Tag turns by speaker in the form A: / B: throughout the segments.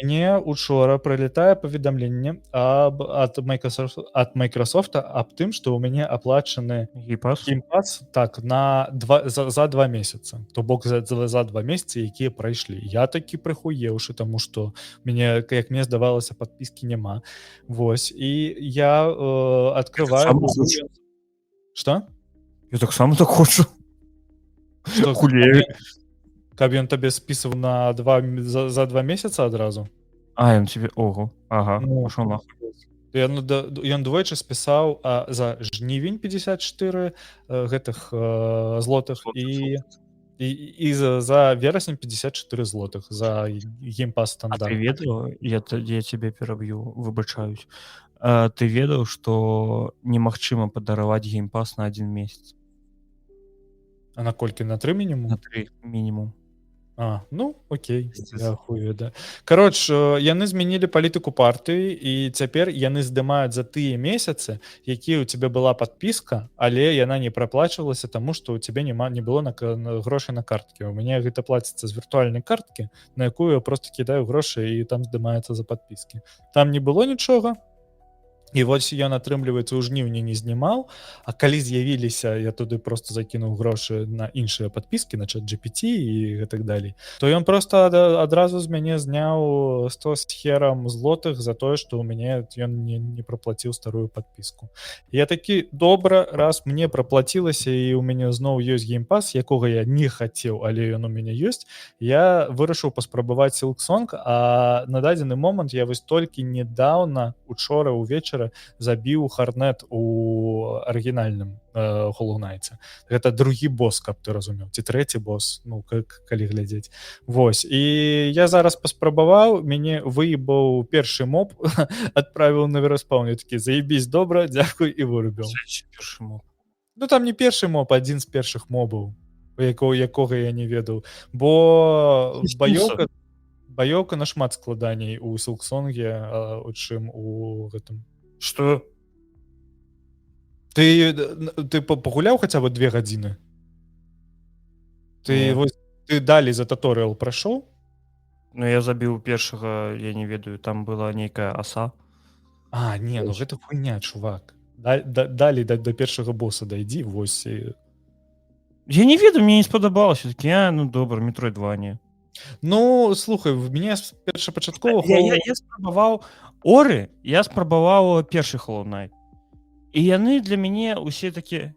A: Мне учора прылетае паведамленне ад Microsoft аб тым, што ў мяне аплачаны
B: Гейпас?
A: геймпас так за 2 месяца. То бок за 2 месяцы, якія прайшлі. Я такі прыхуеўшы, таму што мяне, як мне здавалася, падпіскі няма. Вось і я адкрываю
B: таксама
A: Google.
B: хочу.
A: Што?
B: Я таксама так хочу.
A: Што
B: Хулею.
A: каб ён табе спісаў за 2 месяца адразу?
B: Ён тебе ого, ага,
A: Ну,
B: пашоў нахуй.
A: ён двойчы спісаў за жнівень 54 гэтых злотых і за верасень 54 злотых за геймпас
B: А ты
A: стандарт.
B: ведаў, я цябе пераб'ю, выбачаюсь. Ты ведаў, што немагчыма падараваць геймпас на 1 месяц?
A: А на колькі? На 3
B: На
A: мінімум?
B: 3 мінімум.
A: Ну, окей,
B: Пиздец.
A: я хуй ведаю. Яны змянілі палітыку партыі і цяпер яны здымаюць за тыя месяцы, якія ў цябе была падпіска, але яна не праплачвалася, таму што ў цябе не было грошай на карткі. У мяне гэта плаціцца з віртуальнай карткі, на якую я просто кідаю грошы і там здымаецца за падпіскі. Там не было нічога. І вось ён, атрымліваецца, у жніўні не знімаў, а калі з'явіліся, я туды просто закінуў грошы на іншыя падпіскі, на ChatGPT і гэтак далей, то ён просто адразу з мяне зняў 100 з херам злотых за тое, што ў мяне ён не праплаціў старую падпіску. Я такі, добра, раз мне праплацілася і ў мяне зноў ёсць геймпас, якога я не хацеў, але ён у мяне ёсць, я вырашыў паспрабаваць Silksong, а на дадзены момант я вось толькі недаўна, учора ўвечары забіў Харнет у арыгінальным Hollow Knight. Гэта другі босс, каб ты разумеў, ці трэці босс, ну, калі глядзець. Вось, і я зараз паспрабаваў, мяне выебаў першы моб, адправіў на вераспаўн, я такі, заебісь, добра, дзякуй, і вырубіў.
B: Першы моб.
A: Ну, там не першы моб, адзін з першых мобаў, якога я не ведаў, бо баёўка нашмат складаней у Silksonге, чым у гэтым.
B: Што?
A: Ты пагуляў хаця бы 2 гадзіны? Ты далей за туторыял прайшоў?
B: Ну, я забіў першага, я не ведаю, там была нейкая аса.
A: Не, ну гэта хуйня, чувак. Далей да першага босса дайдзі, вось.
B: Я не ведаю, мне не спадабалася, такі, ну добра, Metroidvania.
A: Ну, слухай, в мяне першапачаткова...
B: Я спрабаваў Оры, я спрабаваў першы Hollow Knight. І яны для мяне ўсе такія,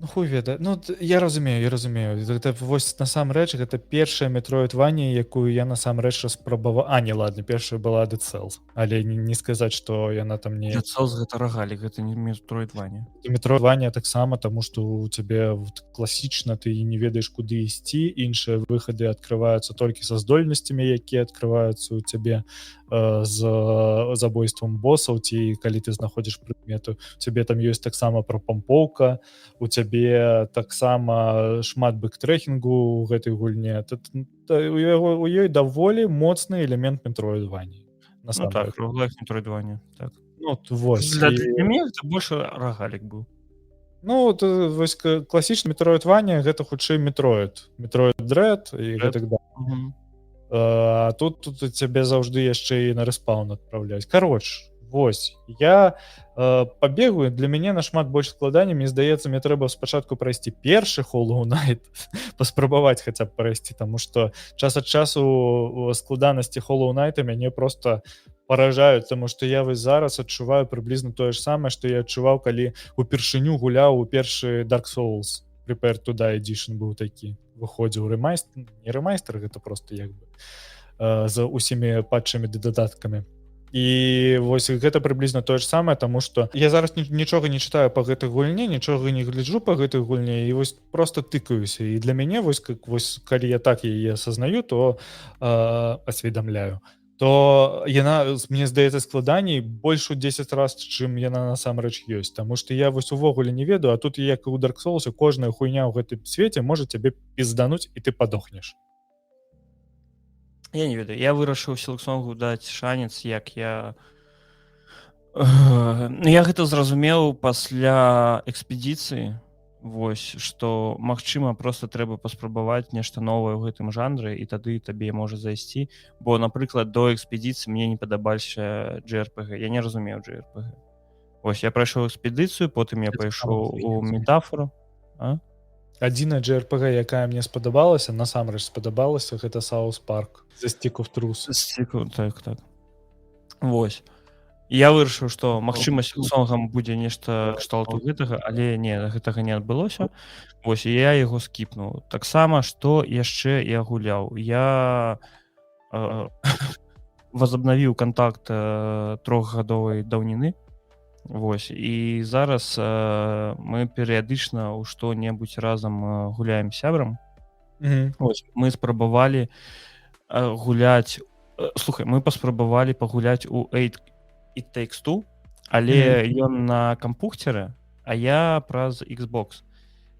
A: Ну, хуй ведае. Ну, я разумею. Гэта вось насамрэч, гэта першая Metroidvania, якую я насамрэч распрабаваў. Не, ладно, першая была Dead Cells, але не сказаць, што яна там не...
B: Dead Cells гэта рогалік, гэта не Metroidvania.
A: Metroidvania таксама, таму што у цябе класічна ты не ведаеш, куды ісці, іншыя выхады адкрываюцца толькі са здольнасцямі, якія адкрываюцца ў цябе з забойствам боссаў, ці калі ты знаходзіш прыкмету. У цябе там ёсць таксама прапампоўка, у цябе таксама шмат бэктрэкінгу ў гэтай гульне. У ёй даволі моцны элемент Metroidvania.
B: Ну так, рогалайк Metroidvania, так.
A: Ну, вось.
B: Для мяне гэта больше рогалік быў.
A: Ну, вось класічны Metroidvania гэта хутчэй Metroid Dread і гэтак далей. А тут цябе заўжды яшчэ і на рэспаун адпраўляюць. Вось, я пабегаю, для мяне нашмат больш складаней, мне здаецца, мне трэба спачатку прайсці першы Hollow Knight, паспрабаваць хаця б прайсці, таму што час ад часу складанасці Hollow Knight мяне проста паражаюць, таму што я вось зараз адчуваю прыблізна тое ж самае, што я адчуваў, калі упершыню гуляў у першы Dark Souls. Prepare to Die Edition быў такі. Выходзіў рэмайстер, не рэмайстер, гэта просто як бы з усімі патчамі ды дадаткамі. І вось гэта прыблізна тое ж самае, таму што я зараз нічога не чытаю па гэтай гульне, нічога не гляджу па гэтай гульне, і вось просто тыкаюся. І для мяне вось калі я так яе асазнаю, то асведамляю, то яна, мне здаецца, складаней больш у 10 раз, чым яна насамрэч ёсць. Таму што я вось увогуле не ведаю, а тут, як у Dark Souls, кожная хуйня ў гэтым свеце можа цябе піздануць, і ты падохнеш.
B: Я не ведаю, я вырашыў Silksongу даць шанец, як я гэта зразумеў пасля экспедыцыі, Вось што магчыма просто трэба паспрабаваць нешта новае ў гэтым жанры і тады табе можа зайсці, бо напрыклад до экспедыцыі мне не падабаўся JRPG, я не разумеў JRPG. Вось я прайшоў экспедыцыю, потым я
A: Я таксама
B: пайшоў у
A: экспедыцыю.
B: метафору.
A: Адзіная JRPG, якая мне спадабалася, насамрэч спадабалася, гэта South Park The Stick of Truth.
B: Так. Вось. Я вырашыў, што магчыма Silksongам будзе нешта кшталту гэтага, але не, гэтага не адбылося. Вось і я яго скіпнуў. Таксама што яшчэ я гуляў. Я возобнавіў кантакт 3-гадовай даўніны. Вось і зараз мы перыядычна ў што-небудзь разам гуляем з сябрам. Вось мы спрабавалі гуляць. Слухай, мы паспрабавалі пагуляць у It Takes Two, але ён на кампухцеры, а я праз Xbox.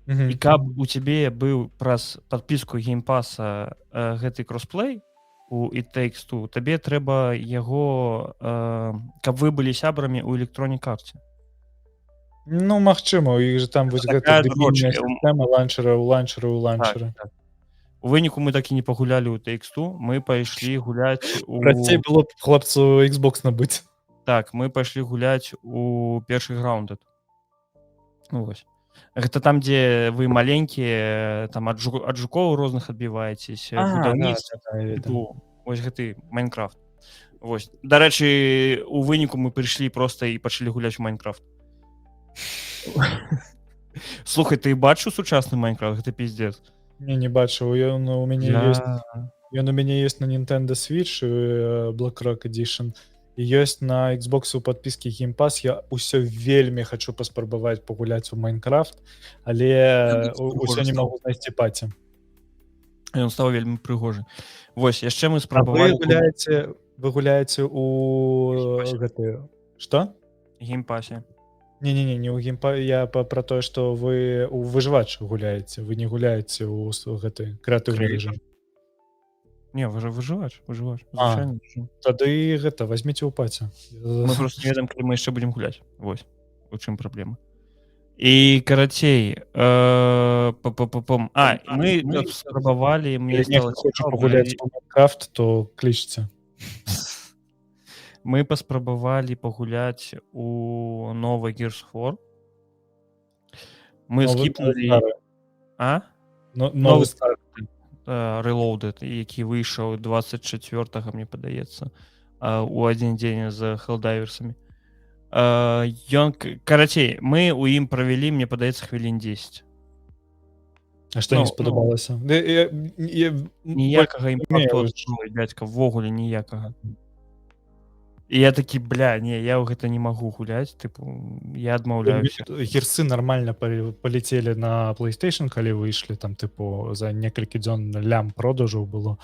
B: І каб у цябе быў праз падпіску геймпаса гэты кросплей у It Takes Two, табе трэба яго, каб вы былі сябрамі ў Electronic Arts.
A: Ну, магчыма, у іх же там вось гэта дебільная сістэма ланчера.
B: Так. У выніку мы так і не пагулялі ў Takes Two, мы пайшлі гуляць
A: Прасцей было б хлопцу Xbox набыць.
B: Так, мы пайшлі гуляць у першы Grounded. Ну, вось. Гэта там, дзе вы маленькія, там ад жукоў розных адбіваецеся, будаўніцтва. Вось гэты Майнкрафт. Вось. Дарэчы, у выніку мы прыйшлі проста і пачалі гуляць у Майнкрафт. Слухай, ты бачыў сучасны Майнкрафт? Гэта пиздец.
A: Не бачыў. Ён у мяне ёсць на Nintendo Switch Black Rock Edition. І ёсць на Xbox у падпіскі Game Pass. Я ўсё вельмі хачу паспрабаваць пагуляць у Майнкрафт, але ўсё не магу знайсці паці.
B: Ён стаў вельмі прыгожы. Вось, яшчэ мы спрабавалі...
A: Вы гуляеце у гэты... Што?
B: Геймпасе.
A: Не ў геймпасе. Я пра тое, што вы у выжывач гуляеце. Вы не гуляеце ў гэты крэатыўны рэжым.
B: Не, выжывач.
A: Тады гэта, возьміце ў паці.
B: Мы просто не ведаем, калі мы яшчэ будзем гуляць. Вось, у чым праблема. І, карацей, мы спрабавалі, мне стала
A: цікава пагуляць у Майнкрафт, то клічце.
B: Мы паспрабавалі пагуляць у новы Gears of War. Мы скіпнулі...
A: Новы стар.
B: Reloaded, які выйшаў 24-го, мне падаецца, у адзін дзень з Helldivers'амі. Карацей, мы ў ім правялі, мне падаецца, хвілін 10.
A: А што не спадабалася?
B: Ніякага імпакту, блядзька, ввогуле ніякага. І я такі, я ў гэта не магу гуляць, тыпу, я адмаўляюся.
A: Гірсы нармальна палецелі на PlayStation, калі выйшлі, там, тыпу, за некалькі дзён лям продажаў было.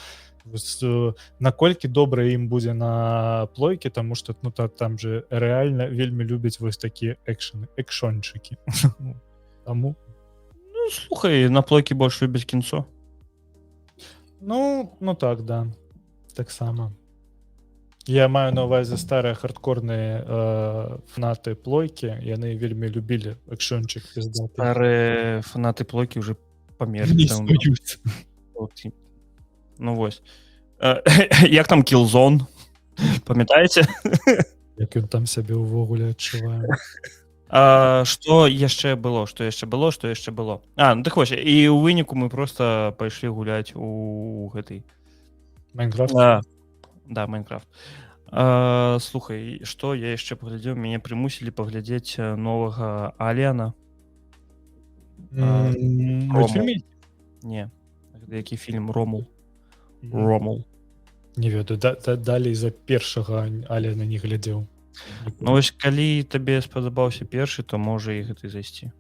A: Наколькі добра ім будзе на плойке, таму што, там же рэальна вельмі любяць вось такія экшончыкі. Таму?
B: Ну, слухай, на плойке больш любяць кінцо.
A: Ну, так, да. Таксама. Я маю на ўвазе старыя хардкорныя фанаты плойкі, яны вельмі любілі экшончык.
B: Старыя фанаты плойкі ўжо памерлі. Ну вось. Як там Killzone? Памятаеце?
A: Як ён там сябе ўвогуле адчувае.
B: Што яшчэ было? Ну так вось, і ў выніку мы проста пайшлі гуляць у гэтай...
A: Майнкрафт?
B: Да, Майнкрафт. Слухай, што я яшчэ паглядзеў? Мяне прымусілі паглядзець новага Аліена.
A: Мультфільм?
B: Не. Які фільм? Ромул.
A: Не ведаю, далей за першага Аліена не глядзеў.
B: Ну вось, калі табе спадабаўся першы, то можа і гэты зайсці.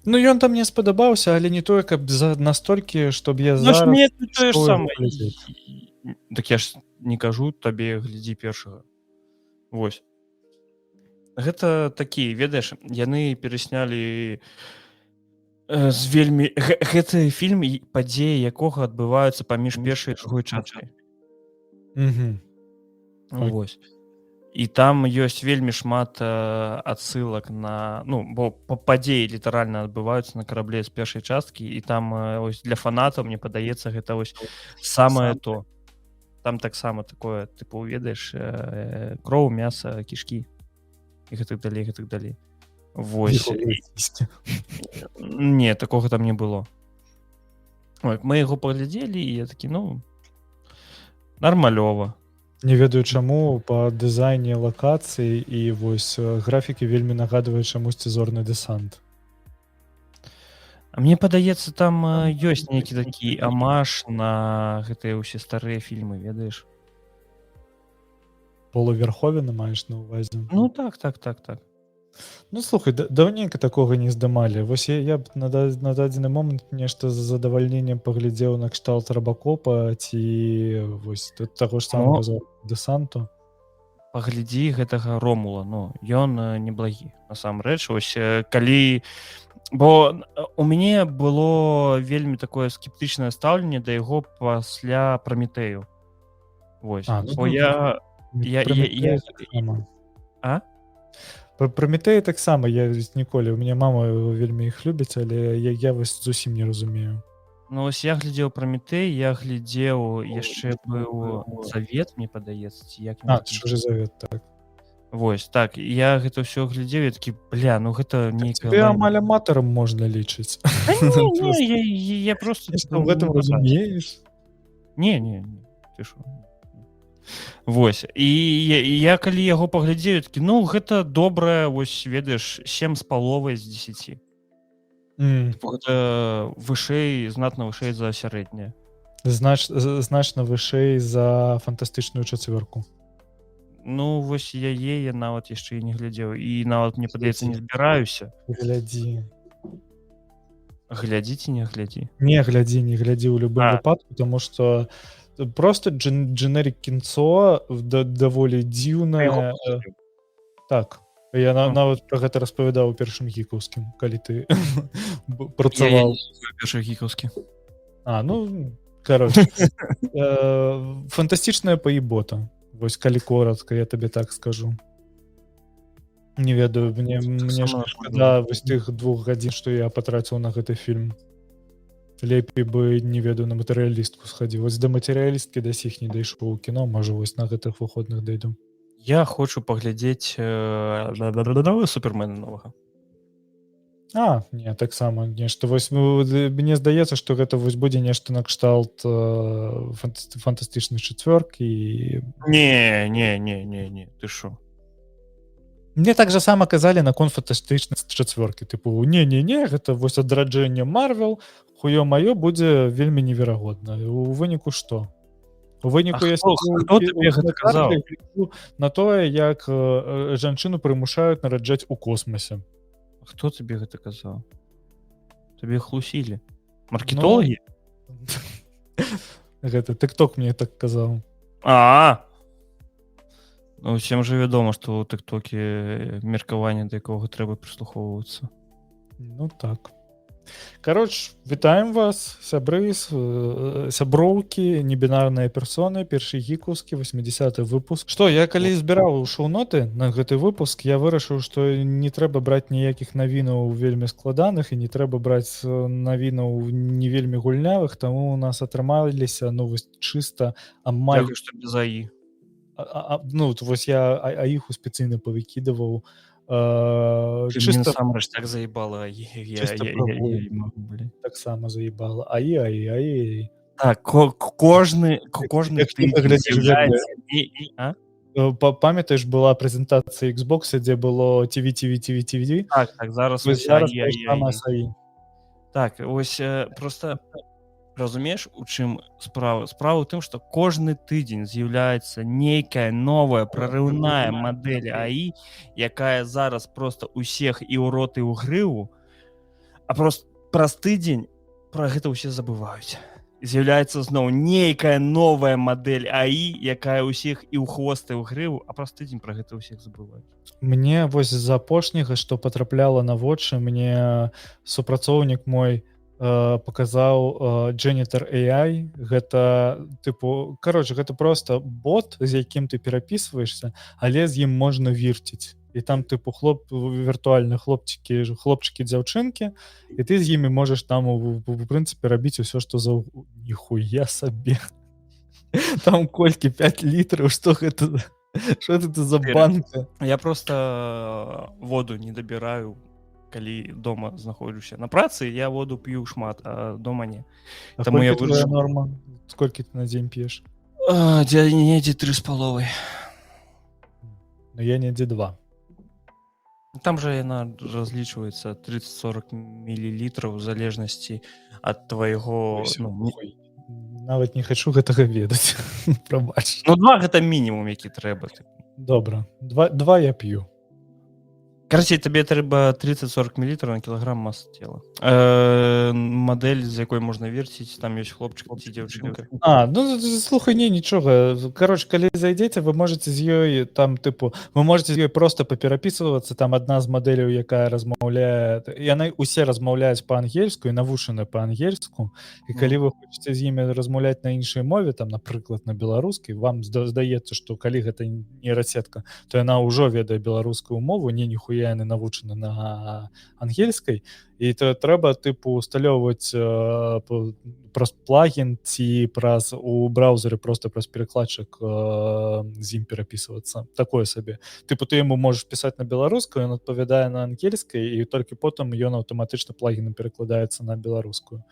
A: Ну ён там мне спадабаўся, але не тое, каб настолькі, чтоб я зараз...
B: Ну ж не тое ж самае. Так я ж не кажу табе, глядзі першага. Вось. Гэта такі, ведаеш, яны пераснялі з вельмі... Гэты фільм, падзеі якога адбываюцца паміж першай і другой часткай. Вось. і там ёсць вельмі шмат адсылак на бо падзеі літаральна адбываюцца на карабле з першай часткі, і там ось для фанатаў, мне падаецца, гэта ось самае то. Там таксама такое, тыпу, ведаеш, кроў, мяса, кішкі і гэтак далей. Вось. Не, такога там не было. Ой, мы яго паглядзелі, і я такі, нармалёва.
A: Не ведаю чаму, па дызайне лакацыі і вось графікі вельмі нагадваюць чамусьці зорны дэсант.
B: А мне падаецца, там ёсць нейкі такі амаж на гэтыя ўсе старыя фільмы, ведаеш?
A: Полуверховіна маеш на ўвазе?
B: Так.
A: Слухай, даўненька такога не здымалі. Вось я б на дадзены момант нешта з задавальненнем паглядзеў на кшталт Рабакопа ці вось таго ж самага дэсанту.
B: Паглядзі гэтага Ромула, ён неблагі, насамрэч. Вось калі... Бо у мяне было вельмі такое скептычнае стаўленне да яго пасля Праметэю. Вось. Бо я...
A: Праметэй таксама я ніколі, у мяне мама вельмі іх любіць, але я вось зусім не разумею.
B: Вось я глядзеў Праметэй, я глядзеў, яшчэ быў Завет, мне падаецца, ці як...
A: Чужы Завет, так.
B: Вось, так, я гэта ўсё глядзеў, я такі, гэта нейкая...
A: Тебе амаль аматарам можна лічыць.
B: Я просто...
A: Ты в гэтым разумееш?
B: Не, ты шо? Вось, і я калі яго паглядзеў, такі, гэта добрая, вось, ведаеш, 7,5 з 10. Гэта вышэй, знатна вышэй за сярэдняе.
A: Значна вышэй за фантастычную чацвёрку.
B: Вось я нават яшчэ і не глядзеў, і нават, мне падаецца, не збіраюся.
A: Глядзі.
B: Глядзі ці не глядзі?
A: Не глядзі ў любым выпадку, таму што просто дженерик кінцо даволі дзіўнае. Так. Я нават пра гэта распавядаў у першым гікаўскім, калі ты працаваў.
B: Першы гікаўскі.
A: Фантастычная паебота. Вось калі коратка, я табе так скажу. Не ведаю, мне шкада вось тых 2 гадзін, што я патраціў на гэты фільм. Лепей бы, не ведаю, на матэрыялістку схадзіў. Вось да матэрыялісткі да сіх не дайшоў у кіно, можа, вось на гэтых выходных дайду.
B: Я хочу паглядзець Супермена новага.
A: Не, таксама нешта. Вось мне здаецца, што гэта вось будзе нешта на кшталт фантастычнай чацвёркі і... Не, ты шо? Мне так жа сама казалі наконт фантастычнай чацвёркі. Тыпу, не, гэта вось адраджэнне Марвел, хуё-маё, будзе вельмі неверагодна. У выніку што? У выніку я
B: хто табе гэта казаў?
A: На тое, як жанчыну прымушаюць нараджаць у космасе.
B: Хто табе гэта казаў? Табе хлусілі? Маркетологі?
A: Гэта TikTok мне так казаў.
B: Усім же вядома, што ў TikTok меркаванне, да якога трэба прыслухоўвацца.
A: Так. Кароч, вітаем вас, сябры, сяброўкі, небінарныя персоны, першы гікаўскі, 80-й выпуск. Што, я калі збіраў шоу-ноты на гэты выпуск, я вырашыў, што не трэба браць ніякіх навінаў вельмі складаных і не трэба браць навінаў не вельмі гульнявых, таму у нас атрымаліся, вось чыста амаль...
B: Дякую, што без АІ.
A: Вось я АІху спецыйна павыкідаваў.
B: Чыста насамрэч так заебала
A: таксама заебала АІ.
B: Так, кожны
A: памятаеш, была прэзентацыя Xbox, дзе было TV.
B: Так, зараз
A: АІ.
B: Так, ось просто разумееш, у чым справа? Справа ў тым, што кожны тыдзень з'яўляецца нейкая новая прарыўная мадэль АІ, якая зараз проста ўсіх і ў рот, і ў грыву, а проста праз тыдзень пра гэта ўсе забываюць. З'яўляецца зноў нейкая новая мадэль АІ, якая ўсіх і ў хвост, і ў грыву, а праз тыдзень пра гэта ўсіх забываюць.
A: Мне вось з апошняга, што патрапляла на вочы, мне супрацоўнік мой паказаў Janitor AI. Гэта тыпу гэта просто бот, з якім ты перапісваешся, але з ім можна вірціць. І там тыпу віртуальны хлопчыкі дзяўчынкі, і ты з імі можаш там у прынцыпе рабіць усё што ніхуя сабе. Там колькі 5 літраў, што гэта за банка?
B: Я просто воду не дабіраю, калі дома знаходжуся. На працы я воду п'ю шмат, а дома не.
A: Таму я твоя норма? Сколькі ты на дзень п'еш?
B: Недзе 3,5.
A: Ну я недзе 2.
B: Там жа яна разлічваецца 30-40 мл в залежнасці ад твайго...
A: Нават не хачу гэтага ведаць. Прабач.
B: Ну 2 гэта мінімум, які трэба.
A: Добра. 2 я п'ю.
B: Карацей, табе трэба 30-40 мл на кілаграм масы цела. Мадэль, з якой можна вірціць, там ёсць хлопчык ці дзяўчынка.
A: Ну слухай, нічога. Калі зайдзеце, вы можете з ёй там тыпу, вы можете з ёй просто паперапісвацца, там адна з мадэляў, якая размаўляе, яны усе размаўляюць па-ангельску і навучаны па-ангельску. І калі вы хочаце з імі размаўляць на іншай мове, там, напрыклад, на беларускай, вам здаецца, што калі гэта нейрасетка, то яна ўжо ведае беларускую мову, ніхуя яны навучаны на ангельскай, і то трэба тыпу усталёўваць праз плагін ці праз у браузеры просто праз перакладчык з ім перапісвацца. Такое сабе. Тыпу ты яму можаш пісаць на беларускую, ён адпавядае на ангельскай, і толькі потым ён аўтаматычна плагінам перакладаецца на беларускую.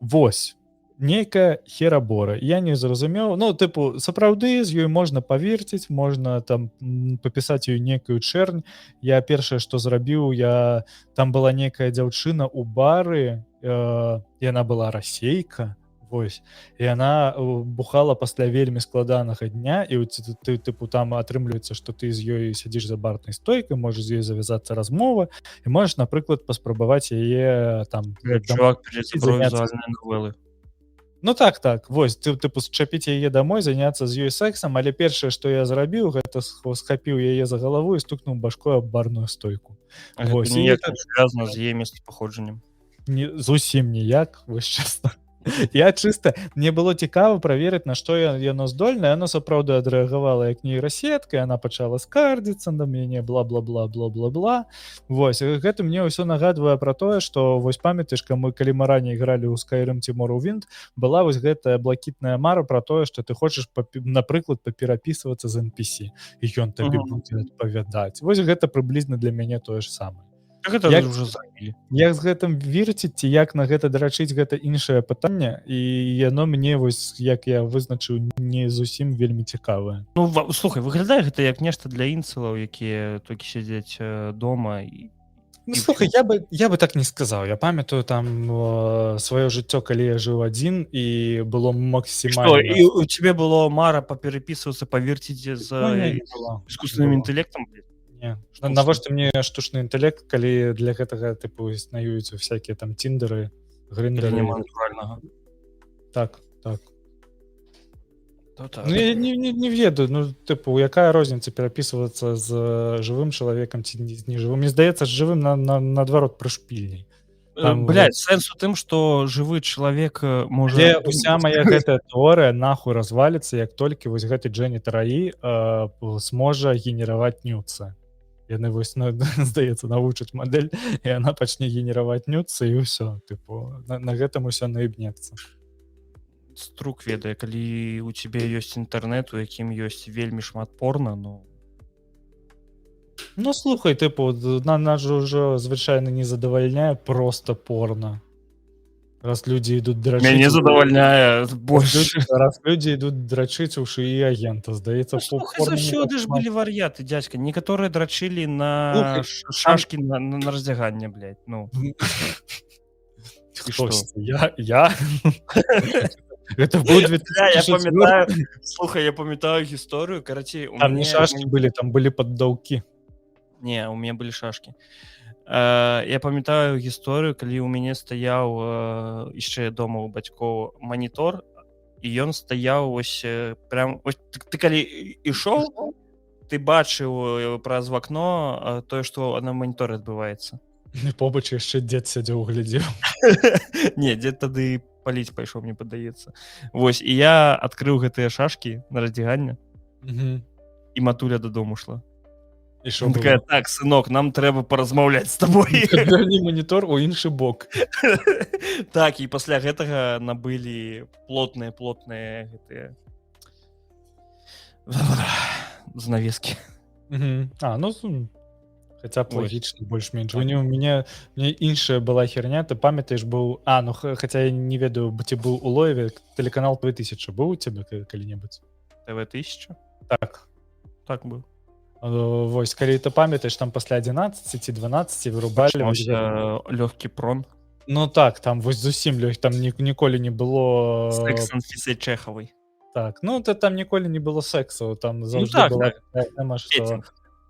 A: Вось. Нейкая херабора. Я не зразумеў. Ну, тыпу, сапраўды з ёй можна паверціць, можна там папісаць ёй некую чэрнь. Я першае, што зрабіў, там была некая дзяўчына ў бары, яна была расейка, вось. І яна бухала пасля вельмі складанага дня, і ты тыпу там атрымліваецца, што ты з ёй сядзіш за барнай стойкай, можаш з ёй завязацца размова, і можаш, напрыклад, паспрабаваць яе там...
B: Чувак, візуальныя новелы.
A: Ну так, вось, тыпу счапіць яе дамой, заняцца з ёй сексам, але першае, што я зрабіў, гэта схапіў яе за галаву і стукнуў башкой аб барную стойку.
B: Гэта ніяк не звязана з яе месцапаходжаннем.
A: Зусім ніяк, вось чесно. Я чыста, мне было цікава праверыць, на што яно здольна, яно сапраўды адрэагавала як нейрасетка, яна пачала скардзіцца на мяне, бла-бла-бла-бла-бла-бла. Вось, гэта мне ўсё нагадвае пра тое, што вось памятаеш, калі мы раней гралі ў Skyrim ці Morrowind, была вось гэтая блакітная мара пра тое, што ты хочаш, напрыклад, паперапісвацца з NPC, і ён табе будзе адпавядаць. Вось гэта прыблізна для мяне тое ж самае.
B: Гэта ўжо забілі.
A: Як з гэтым вірціць, ці як на гэта дарачыць, гэта іншае пытанне, і яно мне, вось, як я вызначыў, не зусім вельмі цікавае.
B: Ну, слухай, выглядае гэта як нешта для інцэлаў, якія толькі сядзяць дома.
A: Ну, слухай, я бы так не сказаў. Я памятаю там сваё жыццё, калі я жыў адзін, і было максімальна...
B: Што, і у цябе было мара паперапісвацца, павірціць з іскусным інтэлектам?
A: Не. Навошта мне штучны інтэлект, калі для гэтага тыпу існуюць всякія там тіндеры, гріндеры.
B: Нема натуральнага.
A: Так. Ну, я не ведаю, ну, тыпу, якая розніца перапісвацца з жывым чалавекам ці з нежывым? Мне здаецца, з жывым наадварот прышпільней.
B: Блядь, сэнс у тым, што жывы чалавек можа...
A: Але уся мая гэтая тэорыя нахуй разваліцца, як толькі вось гэты Janitor AI зможа генераваць нюцы. Яны вось, здаецца, навучаць мадэль, і яна пачне генераваць нюцы, і ўсё. Тыпу, на гэтым усё наібнецца.
B: Струк ведае, калі у цябе ёсць інтэрнэт, у якім ёсць вельмі шмат порна, ну...
A: Ну, слухай, тыпу, нас жа ўжо звычайна не задавальняе проста порна. Раз людзі ідуць драчыць...
B: Мяне задавальняе больш.
A: Раз людзі ідуць драчыць у шыі агента, здаецца...
B: Слухай, заўсёды ж былі вар'яты, дзядзька. Некаторыя драчылі на шашкі на раздзяганне, блядь, ну.
A: Хтось? Я? Это быў 2004.
B: Слухай, я памятаю гісторыю, карацей...
A: Там не шашкі былі, там былі паддаўкі.
B: Не, у мяне былі шашкі. Я памятаю гісторыю, калі у мяне стаяў яшчэ дома у бацькоў манітор, і ён стаяў ось прям... Ты калі ішоў, ты бачыў праз вакно тое, што на маніторы адбываецца.
A: Побач яшчэ дзед сядзеў глядзеў.
B: Не, дзед тады паліць пайшоў, мне падаецца. Вось, і я адкрыў гэтыя шашкі на раздзяганне, і матуля дадому шла.
A: І што
B: Такая:
A: было?
B: так, сынок, нам трэба паразмаўляць з табой.
A: Вярні манітор у іншы бок.
B: Так, і пасля гэтага набылі плотныя гэтыя занавескі.
A: Хаця б лагічна, больш-менш. У мяне іншая была херня, ты памятаеш, быў... хаця я не ведаю, ці быў у Лоеве тэлеканал 2000. Быў у цябе калі-небудзь?
B: ТВ-1000?
A: Так.
B: Так быў.
A: Вось, калі ты памятаеш, там пасля 11 ці 12 вырубалі...
B: Лёгкі прон.
A: Ну так, там вось зусім лёгкі, там ніколі не было...
B: Секс з Анфісай Чэхавай.
A: Так, ну там ніколі не было сексу, там заўжды
B: так,
A: была
B: так.
A: тэма, што...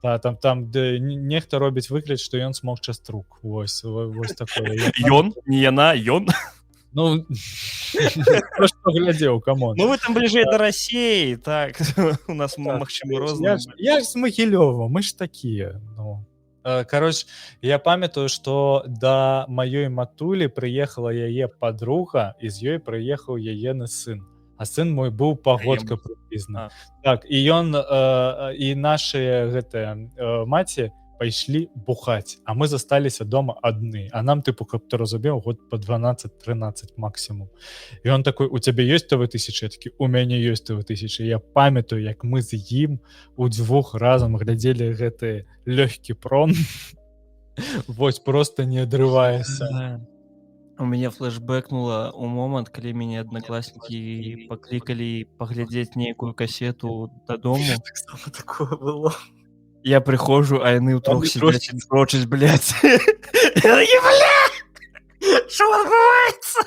A: Там нехта робіць выгляд, што ён смог частрук. Вось такое.
B: Ён? Не яна, ён?
A: Ну, што глядзеў, камон.
B: Ну, вы там бліжэй да Расіі, так. У нас, магчыма, розныя.
A: Я ж з Магілёва, мы ж такія. Кароч, я памятаю, што да маёй матулі прыехала яе падруга, і з ёй прыехаў яены сын. А сын мой быў пагодка прыблізна. Так, і ён, і нашыя гэтыя маці пайшлі бухаць, а мы засталіся дома адны. А нам, каб ты разумеў, год па 12-13 максімум. І ён такой: у цябе ёсць ТВ-1000? Я такі: у мяне ёсць ТВ-1000. Я памятаю, як мы з ім удвух разам глядзелі гэты лёгкі прон. Вось, просто не адрываешся.
B: У мяне флешбэкнула ў момант, калі мяне аднакласнікі паклікалі паглядзець нейкую касету дадому.
C: Таксама такое было.
B: Я прыходжу, а яны ўтрох сядзяць і дрочаць, блядь. Я такі: бля! Што адбываецца?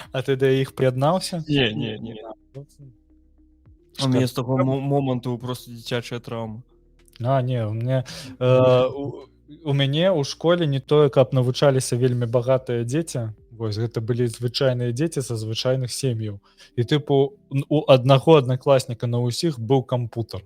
A: А ты да іх прыяднаўся?
B: Не. У мяне з таго моманту проста дзіцячая траўма.
A: У мяне ў школе не тое, каб навучаліся вельмі багатыя дзеці. Вось, гэта былі звычайныя дзеці са звычайных сем'яў. І у аднаго аднакласніка на ўсіх быў кампутар.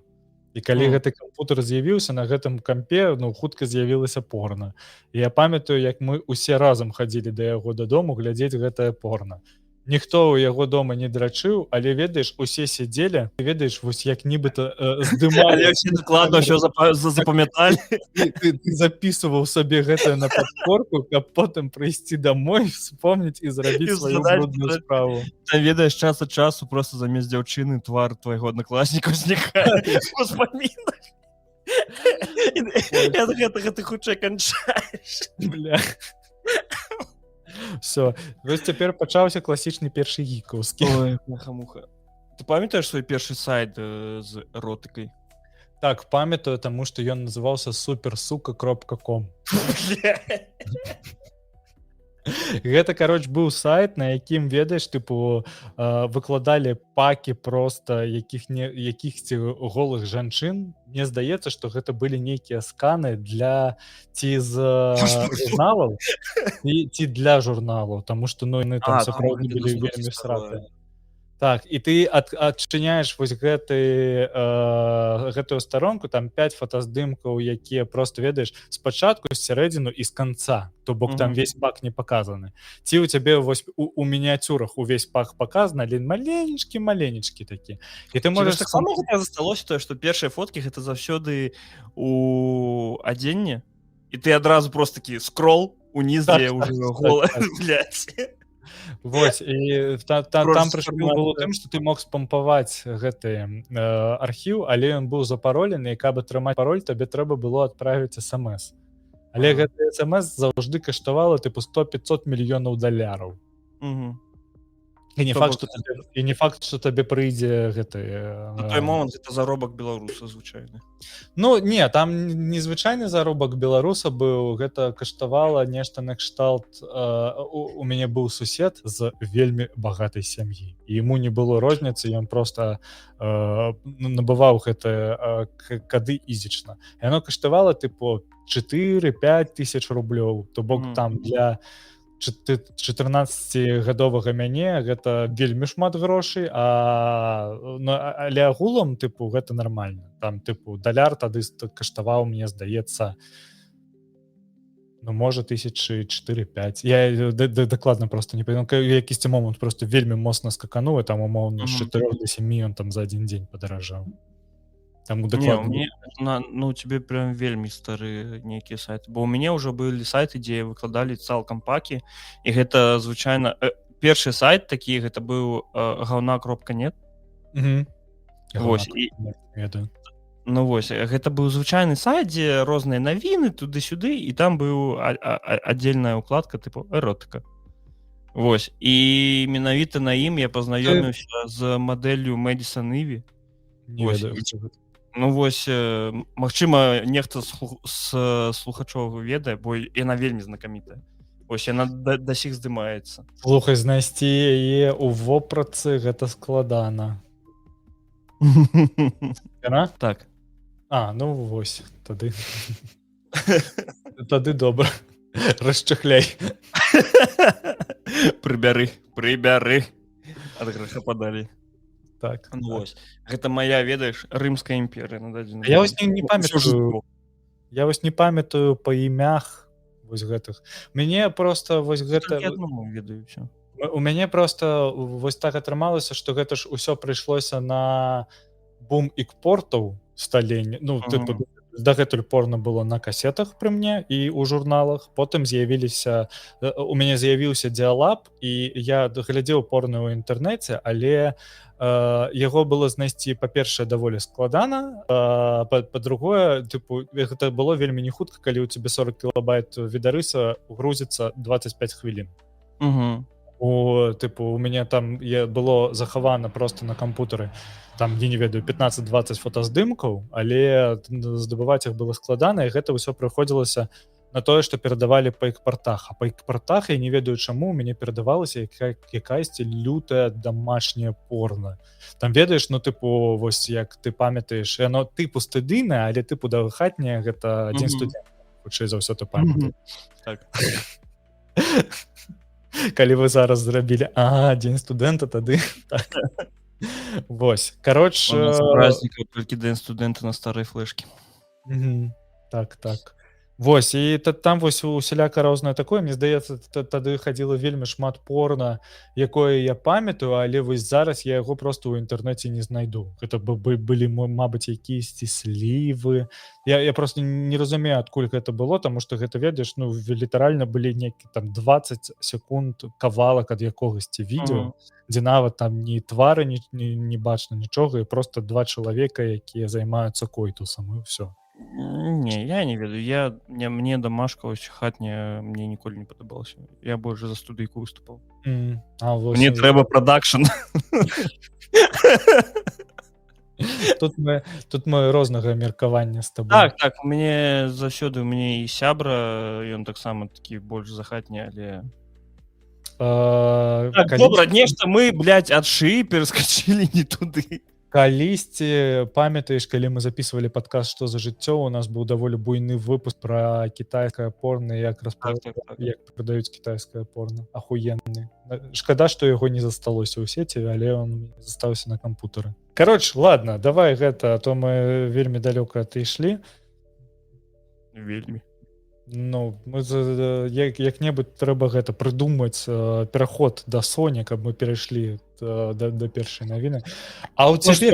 A: І калі гэты кампутар з'явіўся, на гэтым кампе хутка з'явілася порна. І я памятаю, як мы усе разам хадзілі да яго дадому глядзець гэтае порна. Ніхто ў яго дома не драчыў, але, ведаеш, усе сядзелі, ведаеш, вось як нібыта здымалі.
B: Але ўсе дакладна ўсё запамяталі.
A: Ты запісываў сабе гэта на падкорку, каб потым прыйсці домой, вспомніць і зрабіць сваю брудную справу.
B: Ты ведаеш, час ад часу просто замест дзяўчыны твар твайго аднакласніка ўзнікае ў успамінах. І ад гэтага ты хутчэй канчаеш.
A: Бля. Все, вось цяпер пачаўся класічны першы гікаўскі.
B: Ой, муха. Ты памятаеш свой першы сайт з эротыкай?
A: Так, памятаю, таму што ён называўся supersuka.com. Гэта, быў сайт, на якім, ведаеш, выкладалі пакі проста якіхці голых жанчын. Мне здаецца, што гэта былі нейкія сканы ці з журналаў, ці для журналаў, таму што яны там сапраўдны былі вельмі сратыя. Так, і ты адчыняеш вось гэтую старонку, там 5 фотаздымкаў, якія просто, ведаеш, спачатку, з сярэдзіну і з канца, то бок там весь пак не паказаны. Ці ў цябе вось у мініяцюрах увесь пак паказаны, але маленечкі такі. І ты можаш...
B: Таксама гэта засталося тое, што першыя фоткі гэта заўсёды у адзенні, і ты адразу просто такі скрол уніз, дзе ўжо гола, блядь.
A: Вось, і там прышлю было тым, што ты мог спампаваць гэты архіў, але ён быў запаролены, і каб атрымаць пароль, табе трэба было адправіць смс. Але гэты смс заўжды каштавала 100-500 мільёнаў $. І не факт, што табе прыйдзе гэты...
B: На той момант гэта заробак беларуса звычайны.
A: Ну, не, там незвычайны заробак беларуса быў, гэта каштавала нешта накшталт. У мяне быў сусед з вельмі багатай сям'і. І яму не было розніцы, ён проста набываў гэтыя кады ізічна. І яно каштавала 4-5 тысяч рублёў. То бок там для 14-гадовага мяне гэта вельмі шмат грошай, але агулам гэта нармальна. Там $1 тады каштаваў, мне здаецца, Ну, можа, 4-5. Я дакладна просто не памятаю. Якісьці момант просто вельмі моцна скакануў, і там умоўна з
B: Мгм.
A: 4 до 7 ён там за адзін дзень падаражаў. Таму
B: Не, у
A: дакладна.
B: меня, ну, у тебе прям вельмі стары нейкія сайты. Бо ў мяне ўжо былі сайты, дзе выкладалі цалкам пакі, і гэта звычайна... Першы сайт такі, гэта быў гаўна.нет.
A: Мгм.
B: Вось,
A: Грак,
B: і
A: не ведаю.
B: ну вось, гэта быў звычайны сайт, дзе розныя навіны туды-сюды, і там быў аддзельная ўкладка тыпу эротыка. Вось, і менавіта на ім я пазнаёміўся з мадэллю Мэдисон Іві.
A: Не
B: Вось,
A: ведаю,
B: і
A: што гэта.
B: ну вось, магчыма, нехта з слухачоў ведае, бо яна вельмі знакамітая. Вось, яна да сіх здымаецца.
A: Слухай, знайсці яе ў вопратцы гэта складана. Яна?
B: Так.
A: Ну вось, тады. Тады добра. Расчахляй.
B: Прыбяры. Ад грэха падалі.
A: Так.
B: Ну вось. Гэта мая, ведаеш, Рымская імперыя на дадзены
A: Я
B: момент.
A: вось не
B: Усё
A: памятаю.
B: жыццё.
A: Я вось не памятаю па імях вось гэтых. Мяне просто вось гэта...
B: Толькі аднаму ведаю ўсё.
A: У мяне просто вось так атрымалася, што гэта ж усё прыйшлося на бум ікпортаў сталення. Ну, тыпу, дагэтуль порно было на касетах пры мне і ў журналах. Потым з'явіліся... У мяне з'явіўся дыалаб, і я глядзеў порно ў інтэрнэце, але яго было знайсці, па-першае, даволі складана, па-другое, тыпу, гэта было вельмі не хутка, калі ў цябе 40 кілабайт відарыса грузіцца 25 хвілін. Тыпу, у мяне там было захавана просто на кампутары, там, я не ведаю, 15-20 фотаздымкаў, але здабываць іх было складана, і гэта ўсё прыходзілася на тое, што перадавалі па ікпартах. А па ікпартах, я не ведаю чаму, у мяне перадавалася якаясьці лютая домашняя порно. Там, ведаеш, ну, тыпу, вось як ты памятаеш, яно тыпу стыдыйнае, але тыпу хатняе, гэта адзін студэнт. Хутчэй за ўсё ты памятаеш.
B: Так.
A: Калі вы зараз зрабілі дзень студэнта, тады так. Вось,
B: У нас празднікаў толькі дзень студэнта на старай флешкі.
A: Так. Вось, і там вось усяляка рознае такое, мне здаецца, тады хадзіла вельмі шмат порно, якое я памятаю, але вось зараз я яго просто ў інтэрнэце не знайду. Гэта былі, мабыць, якіясьці слівы. Я просто не разумею, адкуль гэта было, таму што гэта, ведаеш, ну, літаральна былі нейкі там 20 секунд кавалак ад якогасьці відео, дзе нават там ні твары не бачна, нічога, і просто два чалавека, якія займаюцца койтусам, і ўсё.
B: Не, я не ведаю. Мне домашка ось хатняя мне ніколі не падабалася. Я больше за студыйку выступаў. Мне трэба прадакшн.
A: Тут мы рознага меркавання з табой.
B: Так, у мяне заўсёды і сябра, ён таксама такі больш за хатні, але... Так, добра, нешта мы, блядь, ад шыі пераскачылі не туды.
A: Калісьці, памятаеш, калі мы записывалі падкаст «Што за жыццё», у нас быў даволі буйны выпуск пра кітайскае порно, як прадаюць кітайскае порно. Ахуенны. Шкада, што яго не засталося ў сеці, але он застаўся на кампутары. Кароч, ладно, давай гэта, а то мы вельмі далёка адышлі.
B: Вельмі.
A: Ну, мы як-небудзь трэба гэта прыдумаць пераход да Sony, каб мы перайшлі да першай навіны. А у цябе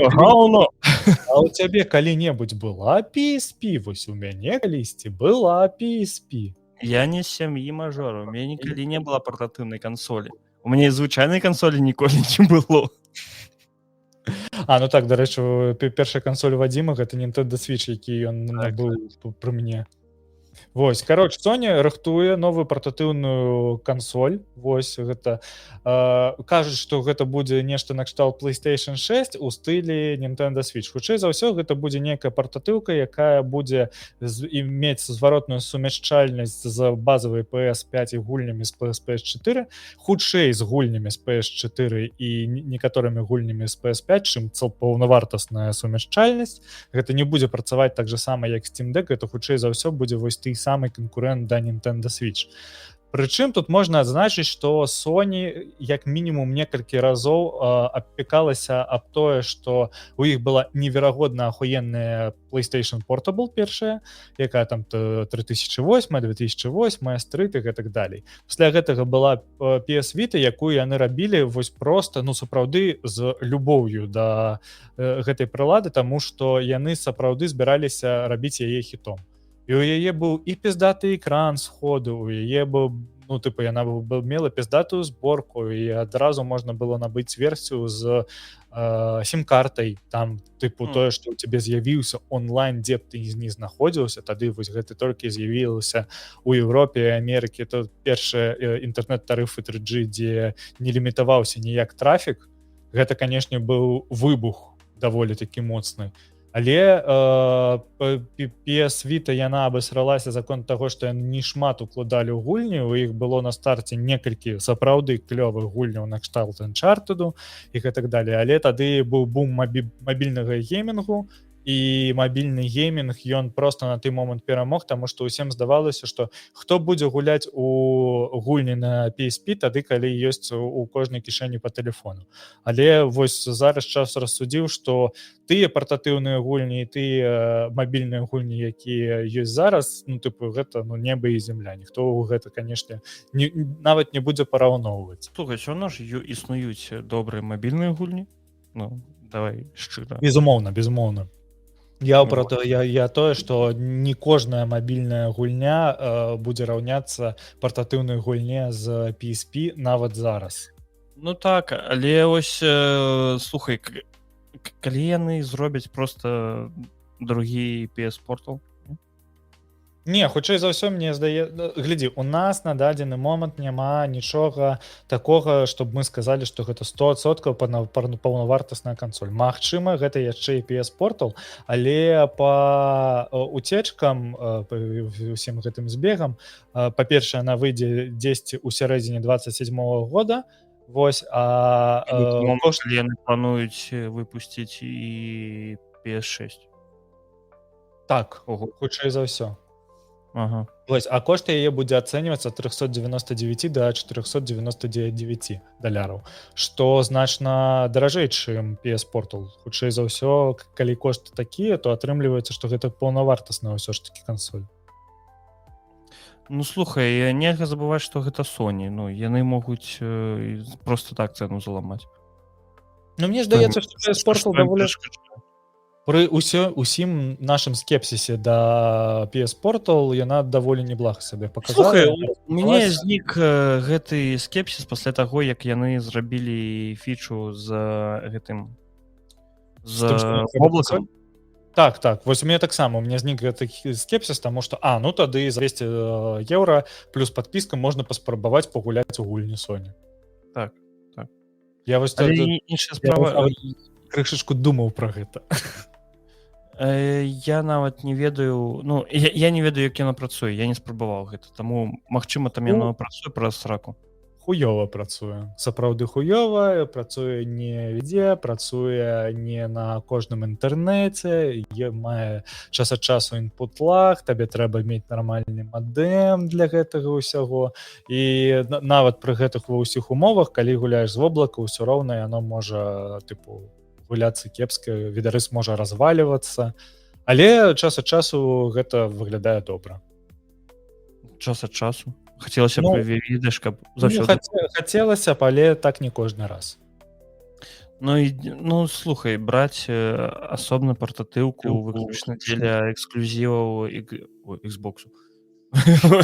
A: калі-небудзь была PSP? Вось у мяне калісьці была PSP.
B: Я не з сям'і мажора, у мяне нікалі не была партатыўнай кансолі. У мяне звычайнай кансолі ніколі не было.
A: Ну так, дарэчы, першая кансоль Вадзіма гэта Nintendo Switch, які ён набыў пры мне. Вось, кароч, Sony рыхтуе новую партатыўную кансоль. Вось, гэта кажуць, што гэта будзе нешта накшталт PlayStation 6 у стылі Nintendo Switch. Хутчэй за ўсё, гэта будзе нейкая партатыўка, якая будзе мець зваротную сумяшчальнасць з базавай PS5 і гульнямі з PS4, хутчэй з гульнямі з PS4 і некаторымі гульнямі з PS5, чым паўнавартасная сумяшчальнасць. Гэта не будзе працаваць так же сама, як Steam Deck, гэта хутчэй за ўсё будзе вось той самый конкурент да Nintendo Switch. Прычым тут можна адзначыць, што Sony як мінімум некалькі разоў абпікалася аб тое, што у іх была неверагодна ахуенная PlayStation Portable першая, якая там 3008, 2008, S3 і гэтак далей. Пасля гэтага была PS Vita, якую яны рабілі вось проста, ну сапраўды з любоўю да гэтай прылады, таму што яны сапраўды збіраліся рабіць яе хітом. І у яе быў і піздаты экран сходу, у яе быў, ну тыпу яна мела піздатую зборку, і адразу можна было набыць версію з сім-картай, там тыпу тое, што ў цябе з'явіўся онлайн, дзе б ты не знаходзіўся, тады вось гэта толькі з'явілася у Еўропе і Амерыкі, то першыя інтэрнэт-тарыфы 3G, дзе не лімітаваўся ніяк трафік. Гэта, канешне, быў выбух даволі такі моцны. Але PS Vita яна абасралася за конт таго, што яны не шмат укладалі ў гульні, у іх было на старце некалькі сапраўды клёвых гульняў на кшталт Uncharted і гэтак далей, але тады быў бум мабільнага геймінгу, і мабільны геймінг ён просто на той момант перамог, таму што ўсім здавалася, што хто будзе гуляць у гульні на PSP тады, калі ёсць у кожнай кішэні па тэлефону. Але вось зараз час рассудзіў, што тыя партатыўныя гульні і тыя мабільныя гульні, якія ёсць зараз, ну тыпу гэта ну неба і зямля, ніхто гэта, канешне, нават не будзе параўноўваць.
B: Слухай, ўсё адно ж існуюць добрыя мабільныя гульні, ну давай шчыра.
A: Безумоўна. Я тое, што не кожная мабільная гульня будзе раўняцца партатыўнай гульне з PSP нават зараз.
B: Ну так, але ось слухай, калі яны зробяць просто другі PS Portal?
A: Не, хутчэй за ўсё, мне здаецца, глядзі, у нас на дадзены момант няма нічога такога, чтобы мы сказалі, што гэта 100% паўнавартасная кансоль. Магчыма, гэта яшчэ і PS Portal, але па уцечкам, усім гэтым збегам, па-першае, она выйдзе дзесьці ў сярэдзіне 27-го года, вось,
B: яны плануюць выпусціць і PS6.
A: Так, хутчэй за ўсё.
B: Ага.
A: Вось, а кошт яе будзе ацэньвацца 399 да 499 $, што значна даражэй, чым PS Portal. Хутчэй за ўсё, калі кошты такія, то атрымліваецца, што гэта паўнавартасная ўсё ж такі кансоль.
B: Ну слухай, нельга забываць, што гэта Sony, ну яны могуць просто так цэну заламаць.
A: Ну мне здаецца, што PS Portal даволі... Пры усім нашым скепсісе да PS Portal яна даволі неблага сабе показала.
B: Слухай, у мяне знік гэты скепсіс пасля таго, як яны зрабілі фічу з гэтым облакам.
A: Так, вось у мяне таксама, у мяне знік гэты скепсіс, таму што, ну тады за 200 еўра плюс падпіска можна паспрабаваць пагуляць у гульні Sony.
B: Так.
A: Я вось
B: іншая справа...
A: крышачку думаў пра гэта.
B: Я нават не ведаю, ну я не ведаю, як яна працуе, я не спрабаваў гэта, таму магчыма там яна працуе праз сраку.
A: Хуёва працуе, сапраўды хуёва, працуе не везде, працуе не на кожным інтэрнэце, мае час ад часу інпут-лаг, табе трэба мець нармальны мадэм для гэтага ўсяго, і нават пры гэтых ва ўсіх умовах, калі гуляеш з воблака, ўсё роўна яно можа тыпу гуляцца кепска, відарыс можа развалівацца, але час ад часу гэта выглядае добра.
B: Час ад часу? Хацелася б ведаш, каб заўсёды...
A: Хацелася б, але так не кожны раз.
B: Ну, слухай, браць асобна партатыўку выключна дзеля эксклюзіваў Xbox.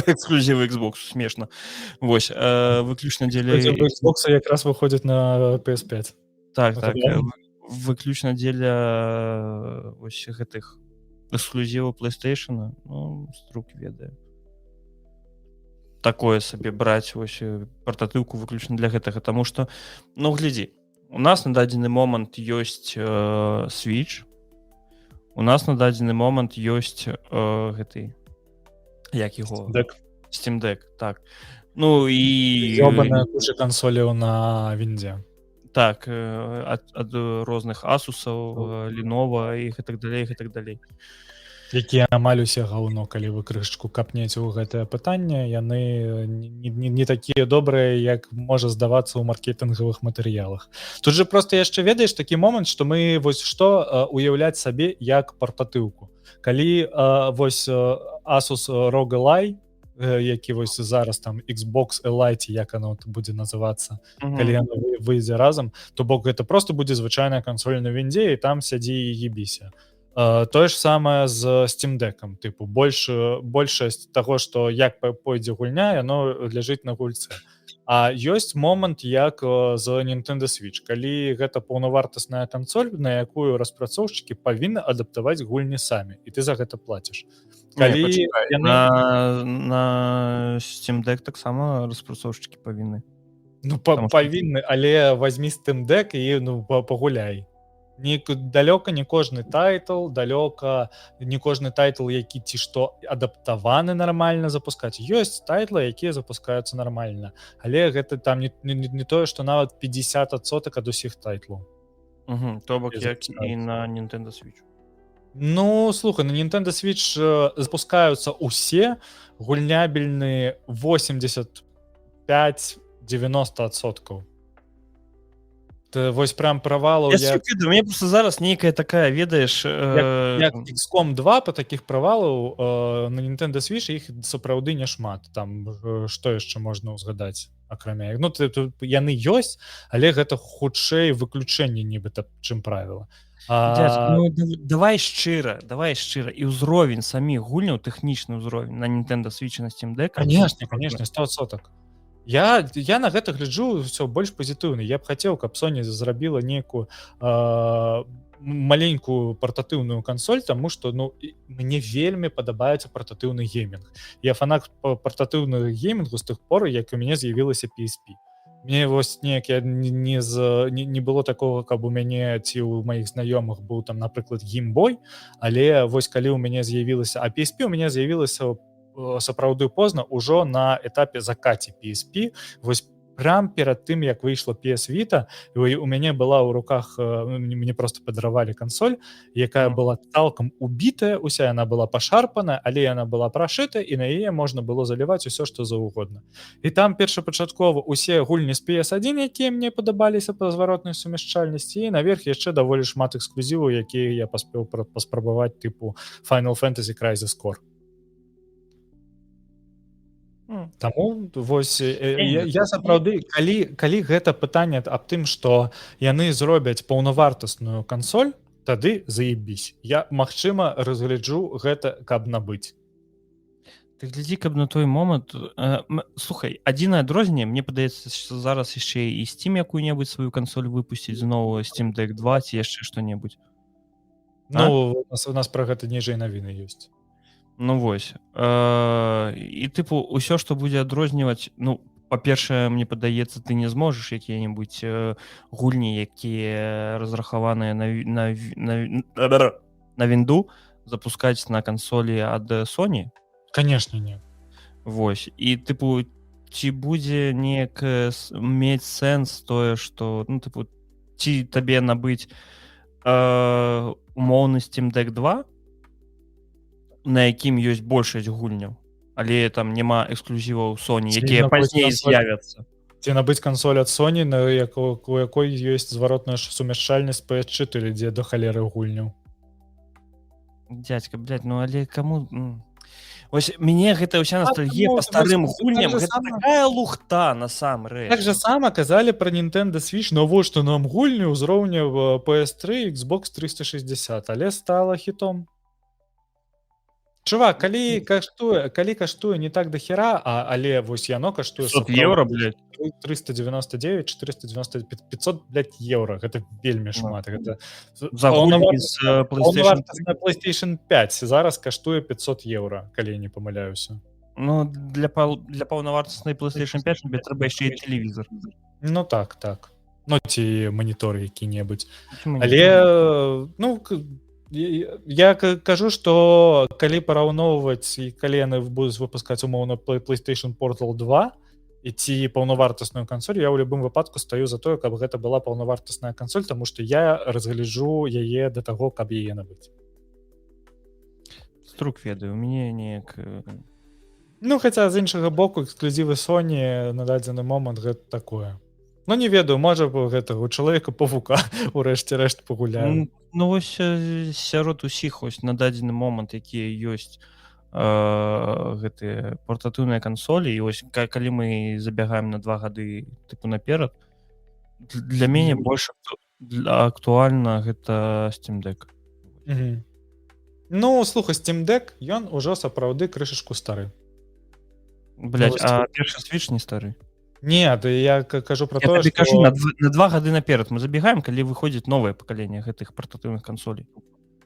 B: Эксклюзівы Xbox, смешна. Вось, выключна дзеля...
A: Xbox якраз выходзіць на PS5.
B: Так. Выключна дзеля вось гэтых эксклюзіваў PlayStation, ну, струк ведае. Такое сабе браць вось партатыўку выключна для гэтага, таму што, ну, глядзі, у нас на дадзены момант ёсць Switch, у нас на дадзены момант ёсць гэты, як яго? Steam Deck, так. Ну, і...
A: Ёбаная куча кансоляў на віндзе.
B: Так, ад розных Asusаў, Lenovo і гэтак далей.
A: якія амаль усе гаўно, калі вы крышачку капнеце ў гэтае пытанне, яны не такія добрыя, як можа здавацца ў маркетынгавых матэрыялах. Тут же просто яшчэ ведаеш такі момант, што мы вось што уяўляць сабе як партатыўку. Калі вось Asus ROG Ally, які вось зараз там Xbox Elite, як оно будзе называцца, калі яно выйдзе разам, то бок гэта просто будзе звычайная кансоль на віндзе, і там сядзі і ебіся. Тое ж самае з Steam Deck'ам, тыпу большасць таго, што як пойдзе гульня, яно ляжыць на гульцы. А ёсць момант як з Nintendo Switch, калі гэта паўнавартасная кансоль, на якую распрацоўшчыкі павінны адаптаваць гульні самі, і ты за гэта плаціш. Калі
B: яны... на Steam Deck таксама распрацоўшчыкі павінны.
A: Ну, павінны, але возьмі Steam Deck і пагуляй. Далёка не кожны тайтл, далёка не кожны тайтл, які ці што адаптаваны нармальна запускаць. Ёсць тайтлы, якія запускаюцца нармальна, але гэта там не тое, што нават 50% ад усіх тайтлаў.
B: То бок як і на Nintendo Switch.
A: Ну, слухай, на Nintendo Switch запускаюцца ўсе гульнябельныя 85-90%. Вось прям правалаў
B: мне просто зараз нейкая такая, ведаеш,
A: як XCOM 2 по такіх правалаў на Nintendo Switch іх сапраўды няшмат. Там што яшчэ можна ўзгадаць акрамя іх? Ну, яны ёсць, але гэта хутчэй выключэнне нібыта, чым правіла.
B: Давай шчыра, і ўзровень саміх гульняў, тэхнічны ўзровень на Nintendo Switch і на Steam Deck.
A: Конечно, 100%. Я на гэта гляджу ўсё больш пазітыўна. Я б хацеў, каб Sony зрабіла нейкую маленькую партатыўную кансоль, таму што мне вельмі падабаецца партатыўны геймінг. Я фанат партатыўнага геймінгу з тых пор, як у мяне з'явілася PSP. Мне вось неяк не было такого, каб у мяне ці ў маіх знаёмых быў там, напрыклад, геймбой, але вось калі ў мяне з'явілася, а PSP у мяне з'явілася сапраўды позна ўжо на этапе закаце PSP, вось прям перад тым, як выйшла PS Vita, у мяне была ў руках, мне просто падаравалі кансоль, якая была цалкам убітая, уся яна была пашарпана, але яна была прашыта, і на яе можна было заліваць усё, што заўгодна. І там першапачаткова усе гульні з PS1, якія мне падабаліся па зваротнай сумяшчальнасці, і наверх яшчэ даволі шмат эксклюзіваў, якія я паспеў паспрабаваць, тыпу Final Fantasy Crisis Core. Таму вось я сапраўды, калі гэта пытанне аб тым, што яны зробяць паўнавартасную кансоль, тады заебісь. Я, магчыма, разгляджу гэта, каб набыць.
B: Ты глядзі, каб на той момант... Слухай, адзінае адрозненне, мне падаецца, што зараз яшчэ і Steam якую-небудзь сваю кансоль выпусціць зноў, Steam Deck 2 ці яшчэ што-небудзь.
A: Ну, у нас пра гэта ніжэй навіны ёсць.
B: Ну вось, і тыпу ўсё, што будзе адрозніваць, ну, па-першае, мне падаецца, ты не зможаш якія-небудзь гульні, якія разрахаваныя на вінду, запускаць на кансолі ад Sony?
A: Конечно, не.
B: Вось, і тыпу, ці будзе неяк мець сэнс тое, што, ну, тыпу, ці табе набыць умоўны Steam Deck 2, на якім ёсць большасць гульняў, але там няма эксклюзіваў Sony, якія пазней з'явяцца.
A: Ці набыць кансоль ад Sony, у якой ёсць зваротная сумяшчальнасць PS4, дзе да халеры гульняў.
B: Дядька, блядь, ну але каму... Вось, мяне гэта ўся ностальгія па старым гульням, гэта такая лухта, насамрэч.
A: Так же сама казалі пра Nintendo Switch, навошта нам гульні ўзроўня PS3 і Xbox 360, але стала хітом. Чувак, калі каштуе не так дахера, але вось яно каштуе
B: 500 еўра, блядь.
A: 399, 490, 500, блядь, еўра. Гэта вельмі шмат. Гэта
B: за гульні з
A: PlayStation 5 зараз каштуе 500 еўра, калі я не памыляюся.
B: Ну, для паўнавартаснай PlayStation 5 тебе трэба яшчэ і тэлевізор.
A: Ну так. Ну, ці манітор які-небудзь. Але, ну... Я кажу, што калі параўноўваць і калі яны будуць выпускаць умоўна PlayStation Portal 2 і ці паўнавартасную кансоль, я ў любым выпадку стаю за тое, каб гэта была паўнавартасная кансоль, таму што я разгляджу яе да таго, каб яе набыць.
B: струк ведаю, у мяне неяк
A: Ну хаця з іншага боку эксклюзівы Sony на дадзены момант гэта такое. Ну не ведаю, можа б гэтага у чалавека павука урэшце рэшт пагуляю.
B: Ну вось сярод усіх вось на дадзены момант якія ёсць гэтыя партатыўныя кансолі і вось калі мы забягаем на 2 гады тыпу наперад для мяне больш актуальна гэта Steam Deck.
A: Ну слухай, Steam Deck ён ужо сапраўды крышачку стары.
B: Блядь, а першы Switch не стары.
A: Не, я кажу про тое,
B: што... кажу,
A: на
B: 2 гады наперад мы забегаем, калі выходзіць новае пакаленне гэтых партатыўных кансолей.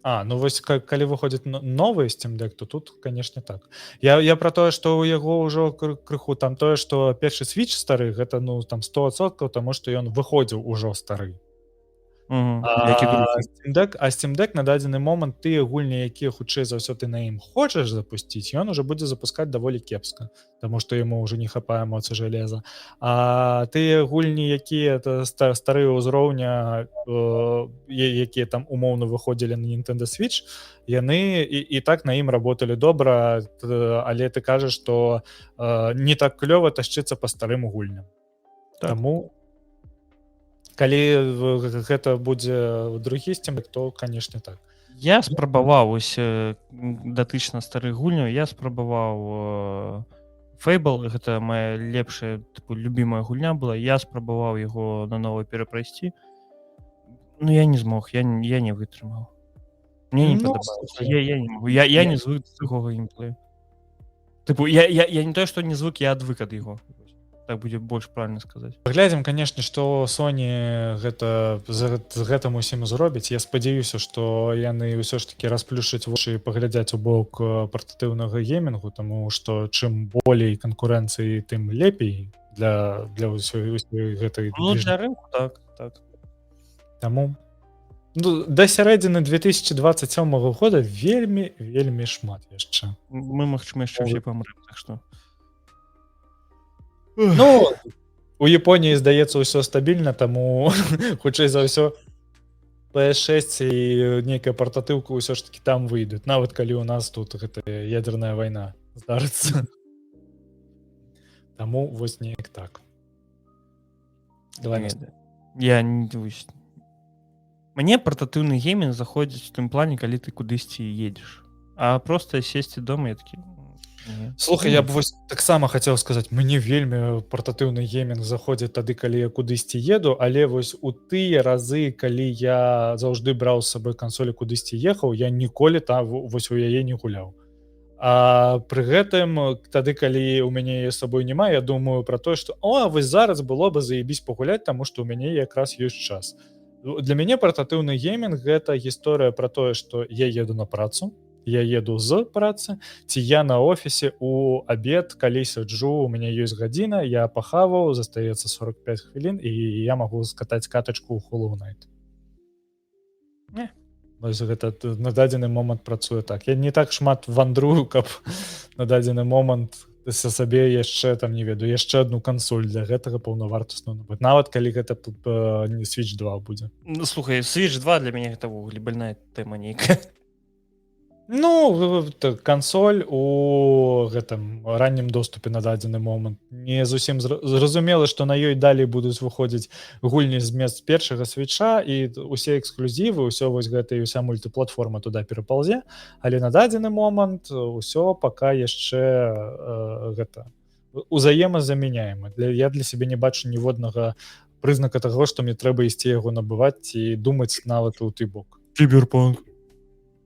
A: Ну вось калі выходзіць новы Steam Deck, то тут, канешне, так. Я про тое, што ў яго ўжо крыху там тое, што першы Switch стары, гэта ну там 100%, таму што ён выходзіў ужо стары. Steam Deck на дадзены момант тыя гульні, якія хутчэй за ўсё ты на ім хочаш запусціць, ён уже будзе запускаць даволі кепска, таму што яму ўжо не хапае моцы жалеза. А тыя гульні, якія старыя ўзроўня, якія там умоўна выходзілі на Nintendo Switch, яны і так на ім работалі добра, але ты кажаш, што не так клёва ташчыцца па старым гульням. Таму калі гэта будзе другі Steam Deck, то, канешне, так.
B: Я спрабаваў ось датычна старых гульняў, я спрабаваў Fable, гэта моя лепшая любімая гульня была, я спрабаваў яго на новы перапрайсці. Ну я не змог, я не вытрымаў. Мне не падабалася. Я не могу. Я не звык да такога геймплея. Тыпу, я не тое, што не звык, я адвык ад яго. Так будзе больш правильно сказаць.
A: Паглядзім, канешне, што Sony гэта з гэтым усім зробіць. Я спадзяюся, што яны ўсё ж такі расплюшаць вочы і паглядзяць у бок партатыўнага геймінгу, таму што чым болей канкурэнцыі, тым лепей для ўсёй гэтай
B: для рынку, так.
A: Таму да сярэдзіны 2027 года вельмі шмат яшчэ.
B: Мы, магчыма, яшчэ ўсе памрэм, так што
A: ну, у Японіі, здаецца, ўсё стабільна, таму хутчэй за ўсё PS6 і нейкая партатыўка ўсё ж таки там выйдуць, нават калі ў нас тут гэтая ядерная вайна здарыцца. Таму вось неяк так.
B: Мне партатыўны геймінг заходзіць у тым плане, калі ты кудысьці едзеш, а проста сесці дома я такі.
A: Слухай, я б вось таксама хацеў сказаць, мне вельмі партатыўны геймінг заходзіць тады, калі я кудысьці еду, але вось у тыя разы, калі я заўжды браў з сабой кансолі кудысьці ехаў, я ніколі там вось у яе не гуляў. А пры гэтым тады, калі у мяне з сабой няма, я думаю пра тое, што вось зараз было бы заебісь пагуляць, таму што ў мяне якраз ёсць час. Для мяне партатыўны геймінг гэта гісторыя пра тое, што я еду на працу, я еду з працы, ці я на офісе у абед, калі сяджу, у мяне ёсць гадзіна, я пахаваў, застаецца 45 хвілін, і я магу скатаць катачку ў Hollow Knight. Вось гэта на дадзены момант працуе так. Я не так шмат вандрую, каб на дадзены момант сабе яшчэ, там, не ведаю, яшчэ одну кансоль для гэтага паўнавартасную набыць. Нават калі гэта Switch 2 будзе.
B: Слухай, Switch 2 для мяне гэта ўвогуле больная тэма нейкая.
A: Ну, кансоль у гэтым раннім доступе на дадзены момант. Не зусім зразумела, што на ёй далей будуць выходзіць гульні з мест першага свіча, і усе эксклюзівы, ўсё вось гэта і ўся мультыплатформа туды перапаўзе, але на дадзены момант усё пака яшчэ гэта узаемазамяняема. Я для сябе не бачу ніводнага прызнака таго, што мне трэба ісці яго набываць і думаць нават у той бок.
B: Кіберпанк.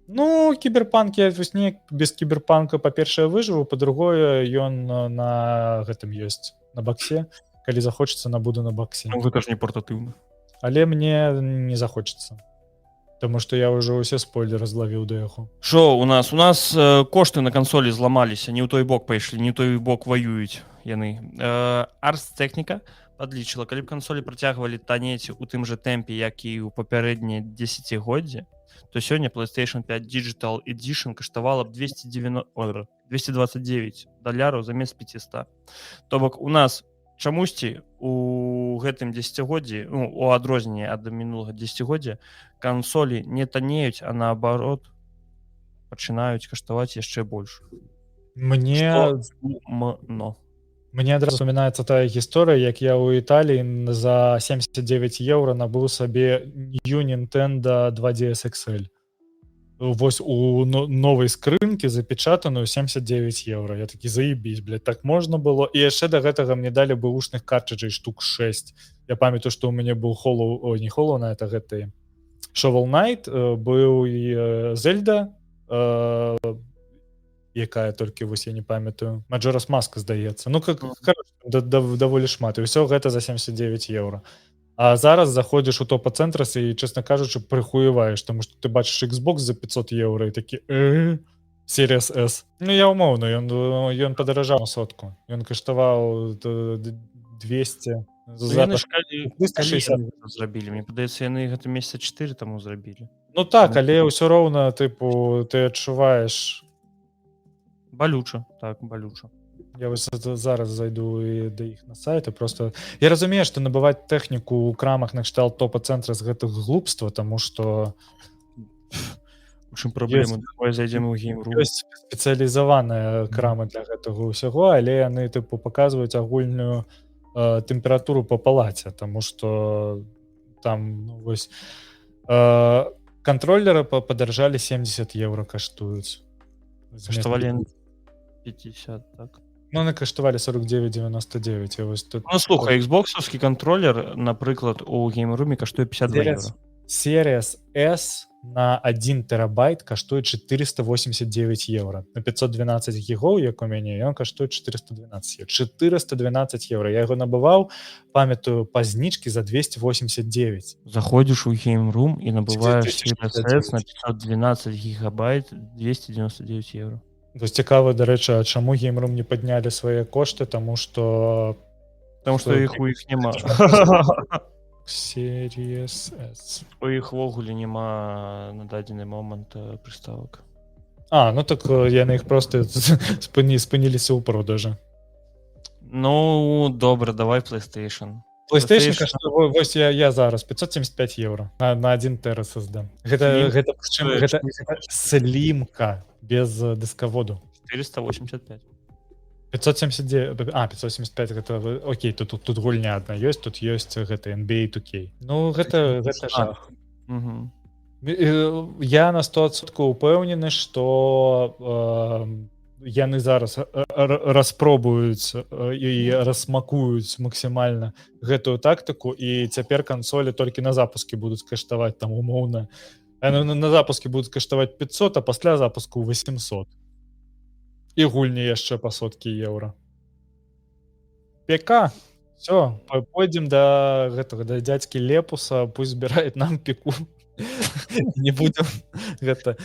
A: Ну, кіберпанк, я вось неяк без кіберпанка, па-першае, выжыву, па-другое, ён на гэтым ёсць, на баксе. Калі захочацца, набуду на баксе.
B: Гэта ж не партатыўна.
A: Але мне не захочацца. Таму што я ўжо ўсе спойлеры злавіў да яго.
B: Шо у нас? У нас кошты на кансолі зламаліся, не ў той бок пайшлі, не ў той бок ваююць яны. Ars Technica падлічыла, калі б кансолі працягвалі танець у тым жа тэмпе, як і ў папярэдняе дзесяцігоддзе, то сёння PlayStation 5 Digital Edition каштавала б $229 замест 500. То бок у нас чамусьці у гэтым дзесяцігоддзі, у адрозненне ад мінулага дзесяцігоддзя, кансолі не танеюць, а наоборот пачынаюць каштаваць яшчэ больш.
A: Мне
B: Сумно.
A: Мне адразу вспоминаецца тая гісторыя, як я ў Італіі за 79 еўра набыў сабе New Nintendo 2DS XL. Вось у новай скрынкі запечатаную 79 еўра. Я такі заебісь, блядь, так можна было. І яшчэ да гэтага мне далі бэушных картрыджэй штук 6. Я памятаю, што ў мяне быў не Hollow Knight, а гэты Shovel Knight, быў і Зельда, якая толькі вось я не памятаю, Majora's Mask, здаецца. Ну как даволі шмат, і ўсё гэта за 79 еўра. А зараз заходзіш у топа-цэнтрас і, честна кажучы, прыхуеваеш, таму што ты бачыш Xbox за 500 еўра і такі Series S. Ну я умоўна, ён падаражаў сотку. Ён каштаваў 200.
B: Зрабілі, мне падаецца, яны гэта месяца 4 таму зрабілі.
A: Ну так, але ўсё роўна, тыпу, ты адчуваеш
B: балюча, так, балюча.
A: Я вось зараз зайду і да іх на сайт, і просто я разумею, што набываць тэхніку ў крамах накшталт топа-цэнтра з гэтых глупства, таму што
B: у чым праблема, давай зайдзем у Game.ru.
A: Ёсць спецыялізаваныя крамы для гэтага ўсяго, але яны тыпу паказваюць агульную тэмпературу па палаце, таму што там вось кантролеры падаржалі 70 еўра каштуюць.
B: Каштавалі 50, так.
A: Ну, яны каштавалі 49,99.
B: Ну, слухай, Xbox-овскі кантролер, напрыклад, у Game.ru каштуе 52 еўра.
A: Series S на 1 тэрабайт каштуе 489 еўра. На 512 гігоў, як у мяне, ён каштуе 412 еўра. 412 еўра. Я яго набываў, памятаю, па знічкі за 289.
B: Заходзіш у Game.ru і набываеш Series S на 512 гігабайт 299 еўра.
A: То есть цікава, дарэчы, а чаму Game.ru не паднялі свае кошты, таму што
B: іх у іх няма.
A: Series S.
B: У іх ввогуле няма на дадзены момант прыставак.
A: Ну так яны іх проста спыніліся ў продажы.
B: Ну, добра, давай PlayStation.
A: PlayStation каштуе, вось я зараз 575 еўра на 1 тера SSD. Гэта слімка без дыскаводу.
B: 485.
A: 575 гэта окей, тут гульня адна ёсць, тут ёсць гэта NBA 2K. Ну гэта жах. Я на 100% упэўнены, што яны зараз распробуюць і расмакуюць максімальна гэтую тактыку, і цяпер кансолі толькі на запуске будуць каштаваць там умоўна. На запуске будуць каштаваць 500, а пасля запуску 800. І гульні яшчэ па соткі еўра. ПК. Всё, пойдзем да гэтага, да дзядзькі Лепуса, пусть збіраюць нам піку. Не будем гэта.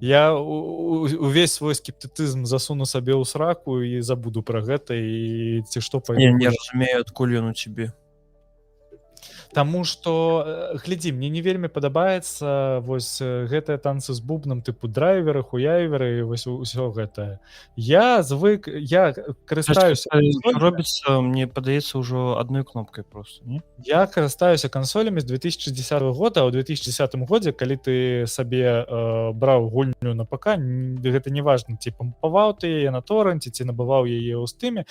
A: Я увесь свой скептыцызм засуну сабе ў сраку і забуду пра гэта, і ці што
B: Я не разумею, адкуль ён у цябе.
A: Таму што, глядзі, мне не вельмі падабаецца вось гэтыя танцы з бубнам, тыпу драйверы, хуяйверы, вось усё гэтае. Я карыстаюся...
B: Робіцца, мне падаецца, ўжо адной кнопкай проста, не?
A: Я карыстаюся кансолямі з 2010 года, а ў 2010 годзе, калі ты сабе браў гульню на ПК, гэта не важна, ці пампаваў ты яе на торренце, ці набываў яе ў стыме,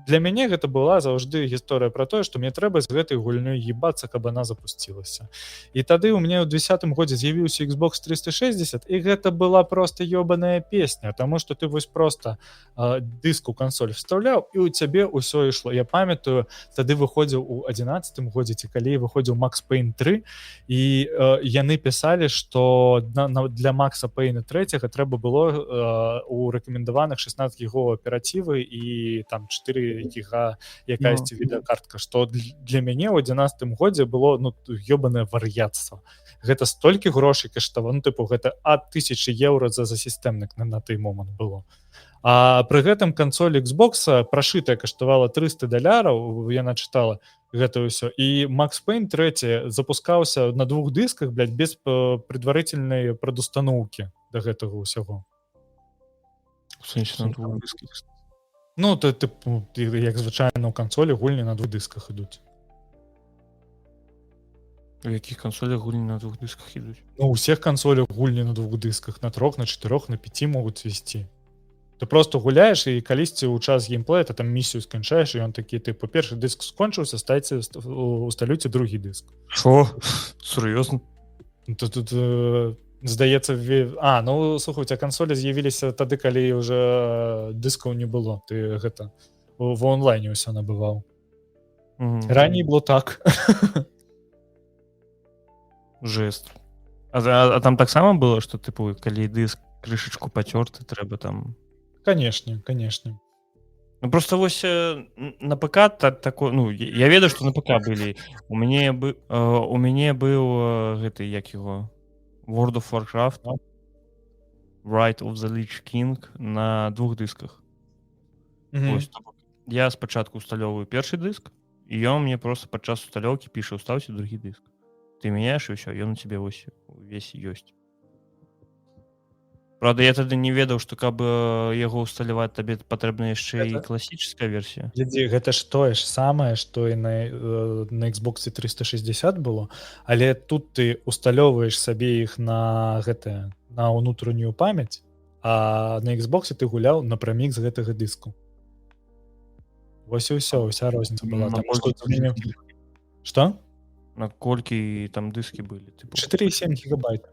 A: для мяне гэта была заўжды гісторыя пра тое, што мне трэба з гэтай гульнёй ебацца, каб она запусцілася. І тады ў мяне ў 2010 годзе з'явіўся Xbox 360, і гэта была проста ёбаная песня, таму што ты вось проста дыск у кансоль вставляў, і ў цябе ўсё ішло. Я памятаю, тады выходзіў у 11 годзе, ці калі выходзіў Max Payne 3, і яны пісалі, што для Max Payne 3 трэба было у рэкамендаваных 16 гігаў аператывы і там 4 гіга якаясьці відэакартка, што для мяне ў 11 годзе было ёбанае вар'яцтва. Гэта столькі грошай каштавала, тыпу гэта ад 1000 еўра за сістэмнік на той момант было. А пры гэтым кансоль Xbox прашытая каштавала $300, яна чытала гэта ўсё. І Max Payne 3 запускаўся на 2 дысках, блядь, без предварительнай прадустаноўкі да гэтага ўсяго. Ну, тыпу, як звычайна ў кансолі гульні на 2 дысках ідуць.
B: У якіх кансолях гульні на 2 дысках ідуць?
A: Ну, у всех консолях гульни на 2 дисках, на 3, на 4, на 5 могут свести. Ты просто гуляешь, и калісьці ў час геймплея ты там миссию сканчаешь, и он такі, типу, першы диск скончыўся, усталюйте другі диск.
B: Що? Сур'ёзна?
A: Тут здаецца, ну, слухай, у тебя кансолі з'явіліся тады, калі уже дискаў не было. Ты гэта в онлайне ўсё набываў. Раней было так.
B: Жест. А там таксама было, што тыпу, калі дыск крышачку пацёрты, трэба там...
A: Конечно, конечно.
B: Ну, просто вось на ПК тако, ну, я ведаю, што на ПК былі. У мяне быў гэты, як яго, World of Warcraft, Right of the Lich King на 2 дысках. Вось, я спачатку усталёўваю першы дыск, і ён мне просто падчас усталёўкі піша: «Устаўце другі дыск». Ты мяняеш, і ўсё, ён у цябе вось увесь ёсць. Правда, я тады не ведаў, што каб яго усталяваць, табе патрэбна яшчэ і класічная версія.
A: Глядзі, гэта ж тое ж самае, што і на Xbox 360 было, але тут ты усталёўваеш сабе іх на ўнутраннюю памяць, а на Xbox ты гуляў напрамік з гэтага дыску. Вось і ўсё, уся розніца была. Што?
B: На колькі там дыскі былі?
A: 4,7 гигабайта.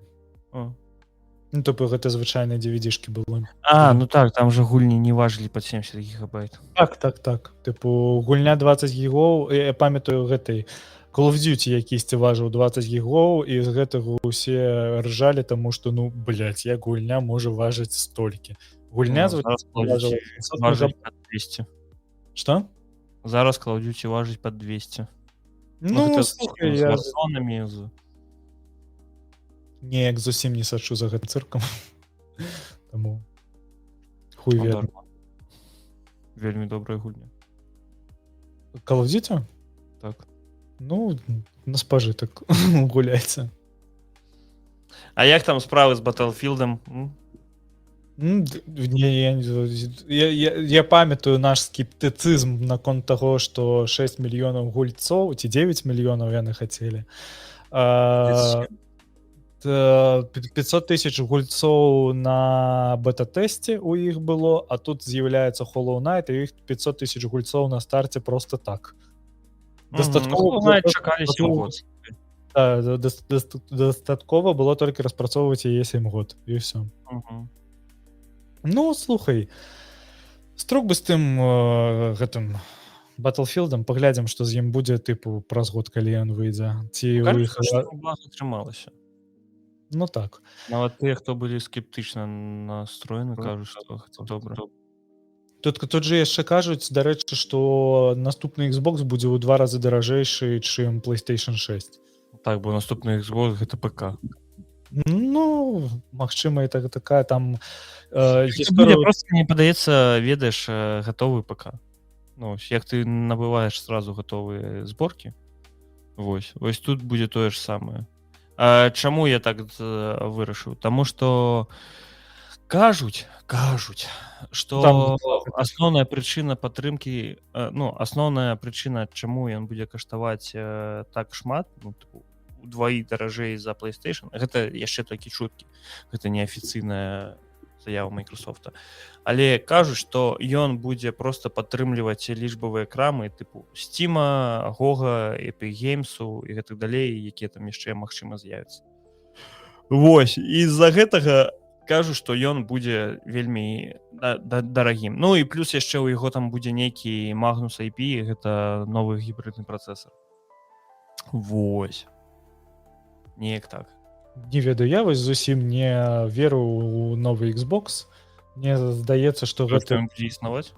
A: Ну, тобто гэта звычайныя DVD-шкі былі.
B: Ну так, там же гульні не важылі пад 70 гигабайт.
A: Так. Типу, гульня 20 гігоў, я памятаю гэтай Call of Duty якісьці важыў 20 гігоў, і з гэтага ўсе ржалі, таму што, ну, блядь, як гульня можа важыць столькі. Гульня
B: важыць пад 200.
A: Што?
B: Зараз Call of Duty важыць пад 200.
A: Ну, слухай,
B: я... З варзонамі,
A: Неяк зусім не сачу за гэтым цыркам. Таму хуй веда.
B: Вельмі добрая гульня.
A: Call of Duty?
B: Так.
A: Ну, на спажытак гуляйце.
B: А як там справы з Battlefield'ом?
A: Я памятаю наш скептыцызм наконт таго, што 6 мільёнаў гульцоў ці 9 мільёнаў яны хацелі. 500 тысяч гульцоў на бета-тэсце у іх было, а тут з'яўляецца Hollow Knight, і іх 500 тысяч гульцоў на старце просто так. Дастаткова было толькі распрацоўваць яе 7 год, і ўсё. Ну, слухай, строк бы з тым гэтым Battlefield'ом, паглядзім, што з ім будзе, тыпу, праз год, калі ён выйдзе. Ці
B: атрымалася.
A: Ну так.
B: Нават тыя, хто былі скептычна настроены, кажуць, што гэта добра.
A: Тут же яшчэ кажуць, дарэчы, што наступны Xbox будзе ў 2 разы даражэйшы, чым PlayStation 6.
B: Так, бо наступны Xbox гэта ПК.
A: Ну, магчыма, і такая там...
B: Мне просто не падаецца, ведаеш, гатовы ПК. Ну, як ты набываеш сразу гатовыя зборкі, вось тут будзе тое ж самае. Чаму я так вырашыў? Таму што кажуць, што асноўная прычына падтрымкі, ну, асноўная прычына, чаму ён будзе каштаваць так шмат, ну, удваі даражэй за PlayStation, гэта яшчэ толькі чуткі, гэта неафіцыйная заява Microsoft. Але кажуць, што ён будзе проста падтрымліваць лічбавыя крамы тыпу Steam'a, GOG, Epic Games'у і гэтак далей, якія там яшчэ магчыма з'явяцца. Вось, і з-за гэтага кажу, што ён будзе вельмі дарагім. Ну і плюс яшчэ ў яго там будзе нейкі Magnus IP, гэта новы гібридны працэсар. Вось. Неяк так.
A: Не ведаю, я вось зусім не веру ў новы Xbox. Мне здаецца, што
B: гэта ён будзе існаваць.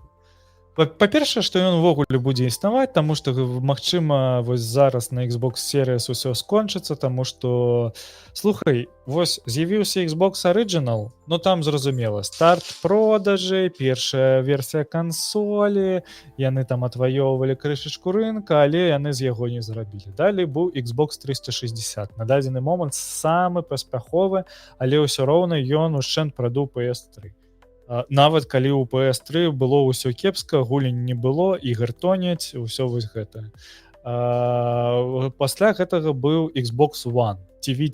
A: Па-першае, што ён увогуле будзе існаваць, таму што, магчыма, вось зараз на Xbox Series усё скончыцца, таму што, слухай, вось з'явіўся Xbox Original, ну там зразумела, старт продажы, першая версія кансолі, яны там адваёўвалі крышачку рынка, але яны з яго не зрабілі. Далей быў Xbox 360. На дадзены момант самы паспяховы, але ўсё роўна ён ушчэнт прадуў PS3. Нават калі ў PS3 было ўсё кепска, гулень не было, ігр тоняць, усё вось гэта. Пасля гэтага быў Xbox One TV,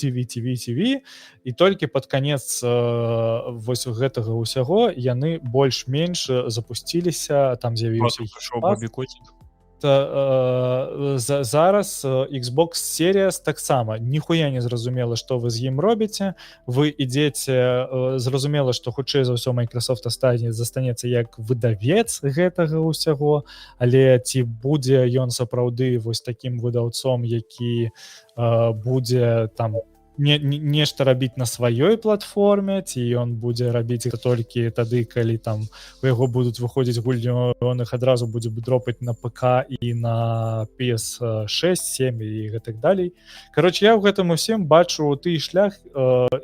A: і толькі пад канец вось гэтага ўсяго яны больш-менш запусціліся, там з'явіўся
B: Прыйшоў
A: Game Pass.
B: Бобі Котик.
A: Зараз Xbox Series таксама ніхуя не зразумела, што вы з ім робіце. Вы ідзеце, зразумела, што хутчэй за ўсё Microsoft застанецца як выдавец гэтага ўсяго, але ці будзе ён сапраўды вось такім выдаўцом, які будзе там нешта рабіць на сваёй платформе, ці ён будзе рабіць гэта толькі тады, калі там у яго будуць выходзіць гульні, ён іх адразу будзе дропаць на ПК і на PS6, 7 і гэтак далей. Кароче, я ў гэтым усім бачу той шлях,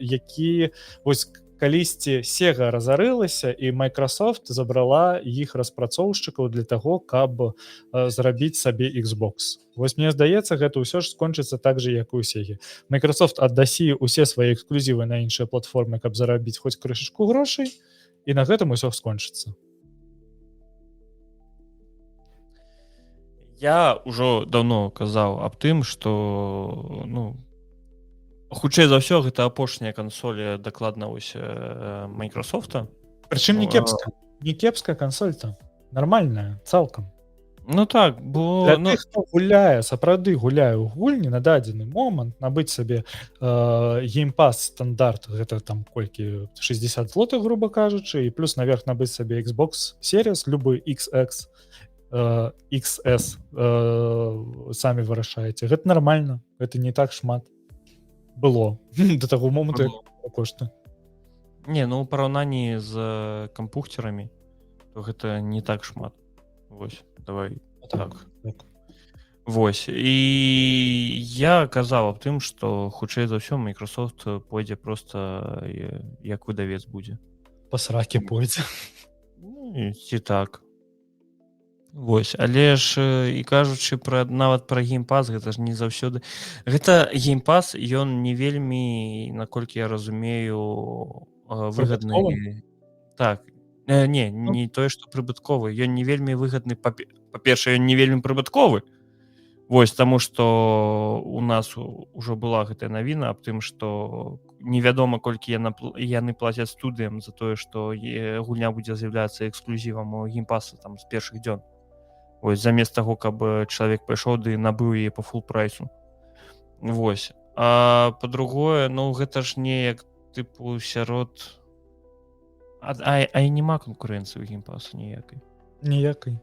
A: які вось калісьці Sega разарылася, і Microsoft забрала іх распрацоўшчыкаў для таго, каб зрабіць сабе Xbox. Вось мне здаецца, гэта ўсё ж скончыцца так же, як і ў Sega. Microsoft аддасі ўсе свае эксклюзівы на іншыя платформы, каб зарабіць хоць крышачку грошай, і на гэтым усё скончыцца.
B: Я ўжо даўно казаў аб тым, што хутчэй за ўсё гэта апошняя кансоль дакладна вось Майкрософта.
A: Прычым не кепска. Не кепская кансоль-то. Нормальная, цалкам.
B: Ну так, бо...
A: Для тых, хто гуляе, сапраўды гуляе ў гульні на дадзены момант, набыць сабе Game Pass стандарт, гэта там колькі, 60 злотых, грубо кажучы, і плюс наверх набыць сабе Xbox Series, любы XX, XS, самі вырашаеце. Гэта нормально, гэта не так шмат. Было до таго моманту кошты.
B: Не, ну у параўнанні з кампухтерамі то гэта не так шмат. Вось, давай так. Вось, і я казаў аб тым, што хутчэй за ўсё Microsoft пойдзе проста як выдавец будзе.
A: Па сраке пойдзе.
B: Ці так. Вось, але ж і кажучы нават пра Game Pass, гэта ж не заўсёды. Гэта Game Pass, ён не вельмі, наколькі я разумею, выгадны. Так, не тое, што прыбытковы. Ён не вельмі выгадны, па-першае, ён не вельмі прыбытковы. Вось, таму што у нас ужо была гэтая навіна аб тым, што невядома, колькі яны плацяць студыям за тое, што гульня будзе з'яўляцца эксклюзівам у Game Pass там з першых дзён. Вось, замест таго, каб чалавек пайшоў ды набыў яе па фул прайсу. Вось. А па-другое, гэта ж неяк тыпу сярод... А і няма канкурэнцыі ў Game Pass ніякай.
A: Ніякай.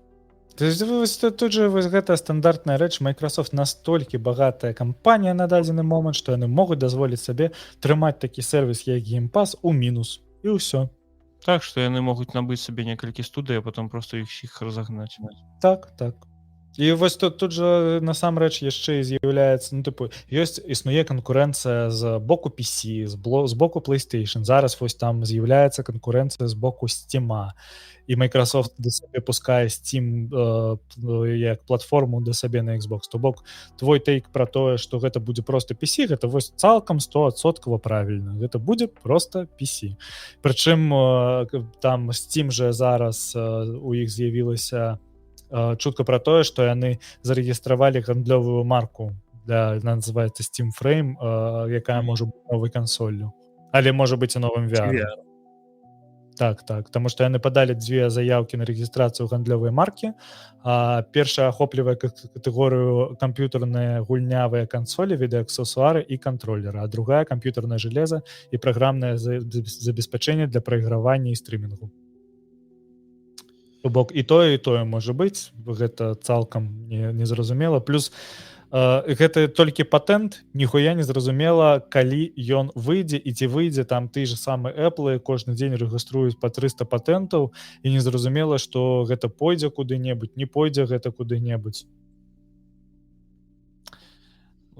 A: Тут же гэта стандартная рэч. Microsoft настолькі багатая кампанія на дадзены момант, што яны могуць дазволіць сабе трымаць такі сервіс, як Game Pass, у мінус. І ўсё.
B: Так, што яны могуць набыць сабе некалькі студый, а потом просто іх разагнаць.
A: Так. І вось тут же насамрэч яшчэ з'яўляецца, існуе канкурэнцыя з боку PC, з боку PlayStation. Зараз вось там з'яўляецца канкурэнцыя з боку Steam. І Microsoft да сабе пускае Steam як платформу да сабе на Xbox. То бок твой тейк пра тое, што гэта будзе проста PC, гэта вось цалкам 100% правільна. Гэта будзе проста PC. Прычым там Steam же зараз у іх з'явілася чутка пра тое, што яны зарэгістравалі гандлёвую марку, называецца Steam Frame, якая можа быць новай кансоллю. Але можа быць і новым VR. Так, таму што яны падалі 2 заяўкі на рэгістрацыю гандлёвай маркі. Першая ахоплівае катэгорыю камп'ютарныя гульнявыя кансолі, відэааксесуары і кантролеры, а другая камп'ютарнае жалеза і праграмнае забеспячэнне для прайгравання і стрымінгу. То бок і тое можа быць, гэта цалкам незразумела. Плюс гэта толькі патэнт, ніхуя не зразумела, калі ён выйдзе і ці выйдзе там ты же самы Apple кожны дзень рэгіструюць па 300 патэнтаў і незразумела, што гэта пойдзе куды-небудзь, не пойдзе гэта куды-небудзь.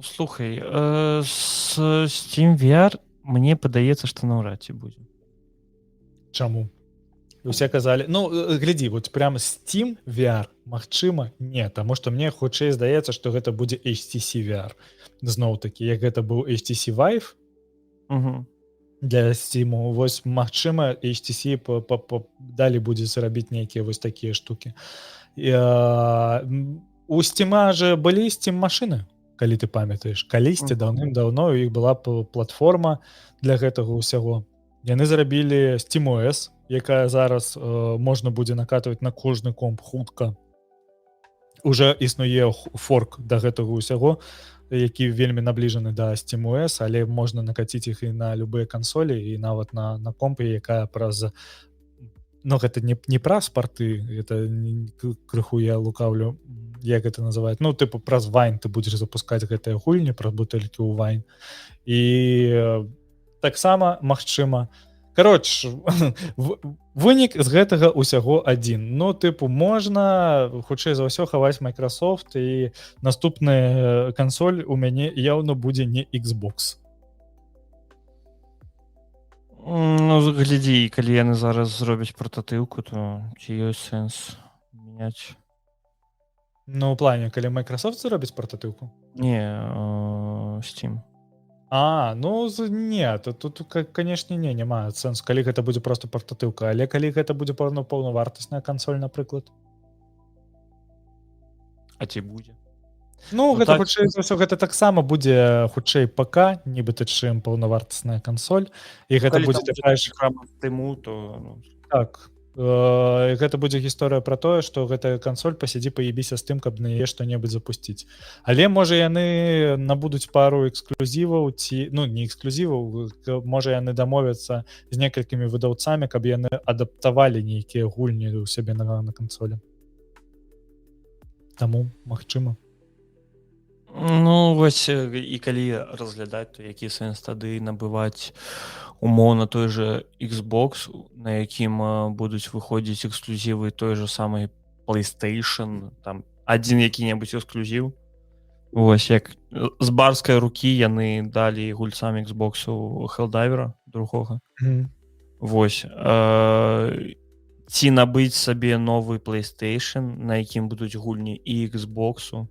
B: Слухай, з Steam VR мне падаецца, што наўрад ці будзе.
A: Чаму? Усе казалі, глядзі, вот прям Steam VR, магчыма, не, таму што мне хутчэй здаецца, што гэта будзе HTC VR. Зноў-такі, як гэта быў HTC Vive для Steam, вось, магчыма, HTC далі будзе зрабіць нейкія вось такія штукі. У Steam же былі Steam машыны, калі ты памятаеш, калісьці даўным-даўно у іх была платформа для гэтага ўсяго. Яны зрабілі SteamOS, якая зараз можна будзе накатваць на кожны комп хутка. Уже існуе форк да гэтага ўсяго, які вельмі набліжаны да SteamOS, але можна накаціць іх і на любыя кансолі і нават на компе, якая праз гэта не праз парты, это крыху я лукаўлю, як гэта называюць, тыпу праз Wine ты будзеш запускаць гэтыя гульні праз бутэлькі ў Wine. І таксама магчыма. Кароч, вынік з гэтага ўсяго адзін. Тыпу можна хутчэй за ўсё хаваць Microsoft, і наступная кансоль у мяне яўна будзе не Xbox.
B: Глядзі, калі яны зараз зробяць партатыўку, то ці ёсць сэнс мяняць?
A: У плане, калі Microsoft зробіць партатыўку?
B: Не, Steam.
A: Не, тут канешне, няма сэнсу, калі гэта будзе проста партатыўка, але калі гэта будзе паўнавартасная кансоль, напрыклад.
B: А ці будзе?
A: Гэта хутчэй за ўсё, гэта таксама будзе хутчэй ПК, нібыта чым паўнавартасная кансоль, і гэта будзе такая ж
B: тэму, то
A: так. Гэта будзе гісторыя пра тое, што гэтая кансоль пасядзі паебіся з тым, каб на яе што-небудзь запусціць. Але можа яны набудуць пару эксклюзіваў ці не эксклюзіваў, можа яны дамовяцца з некалькімі выдаўцамі, каб яны адаптавалі нейкія гульні ў сябе на кансолі. Таму магчыма.
B: Вось і калі разглядаць, то які сэнс тады набываць умоўна той же Xbox, на якім будуць выходзіць эксклюзівы той же самай PlayStation, там адзін які-небудзь эксклюзіў. Вось як з барскай рукі яны далі гульцам Xboxу Helldivera другога. Вось. Ці набыць сабе новы PlayStation, на якім будуць гульні і Xboxу,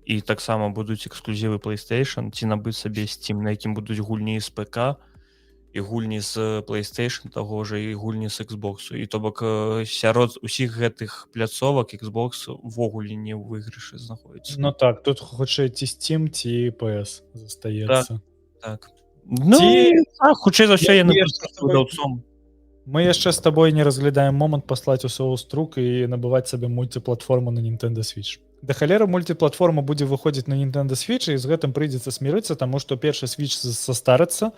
B: і таксама будуць эксклюзівы PlayStation, ці набыць сабе Steam, на якім будуць гульні з ПК, і гульні з PlayStation таго ж, і гульні з Xbox. І то бок сярод усіх гэтых пляцовак Xbox увогуле не ў выйгрышы знаходзіцца.
A: Так, тут хутчэй ці Steam, ці PS застаецца.
B: Так. Хутчэй за ўсё яны выдаўцом.
A: Мы яшчэ з табой не разглядаем момант паслаць усё ў струк і набываць сабе мультиплатформу на Nintendo Switch. Да халеры мультиплатформа будзе выходзіць на Nintendo Switch, і з гэтым прыйдзецца смірыцца, таму што першы Switch састарыцца,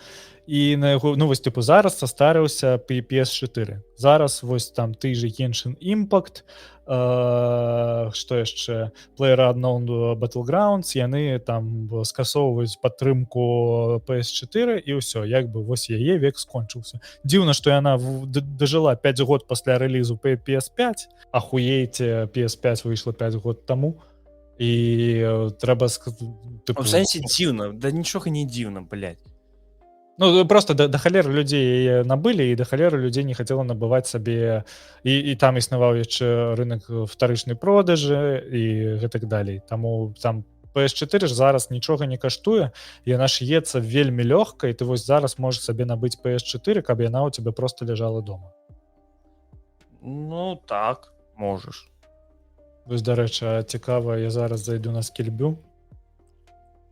A: і на яго, зараз састарыўся PS4. Зараз вось там ты же Genshin Impact, што яшчэ, PlayerUnknown Battlegrounds, яны там скасоўваюць падтрымку PS4, і ўсё, вось яе век скончыўся. Дзіўна, што яна дажыла 5 год пасля рэлізу PS5, ахуееце, PS5 выйшла 5 год таму, і трэба...
B: У сэнсе дзіўна, да нічога не дзіўна, блядь.
A: Просто да халеры людзей яе набылі, і да халеры людзей не хацела набываць сабе, і там існаваў яшчэ рынок втарычнай продажы і гэтак далей. Таму там PS4 ж зараз нічога не каштуе, яна ш'ецца вельмі лёгка, і ты вось зараз можаш сабе набыць PS4, каб яна ў цябе проста ляжала дома.
B: Так, можаш.
A: Вось, дарэчы, цікава, я зараз зайду на Skillbю.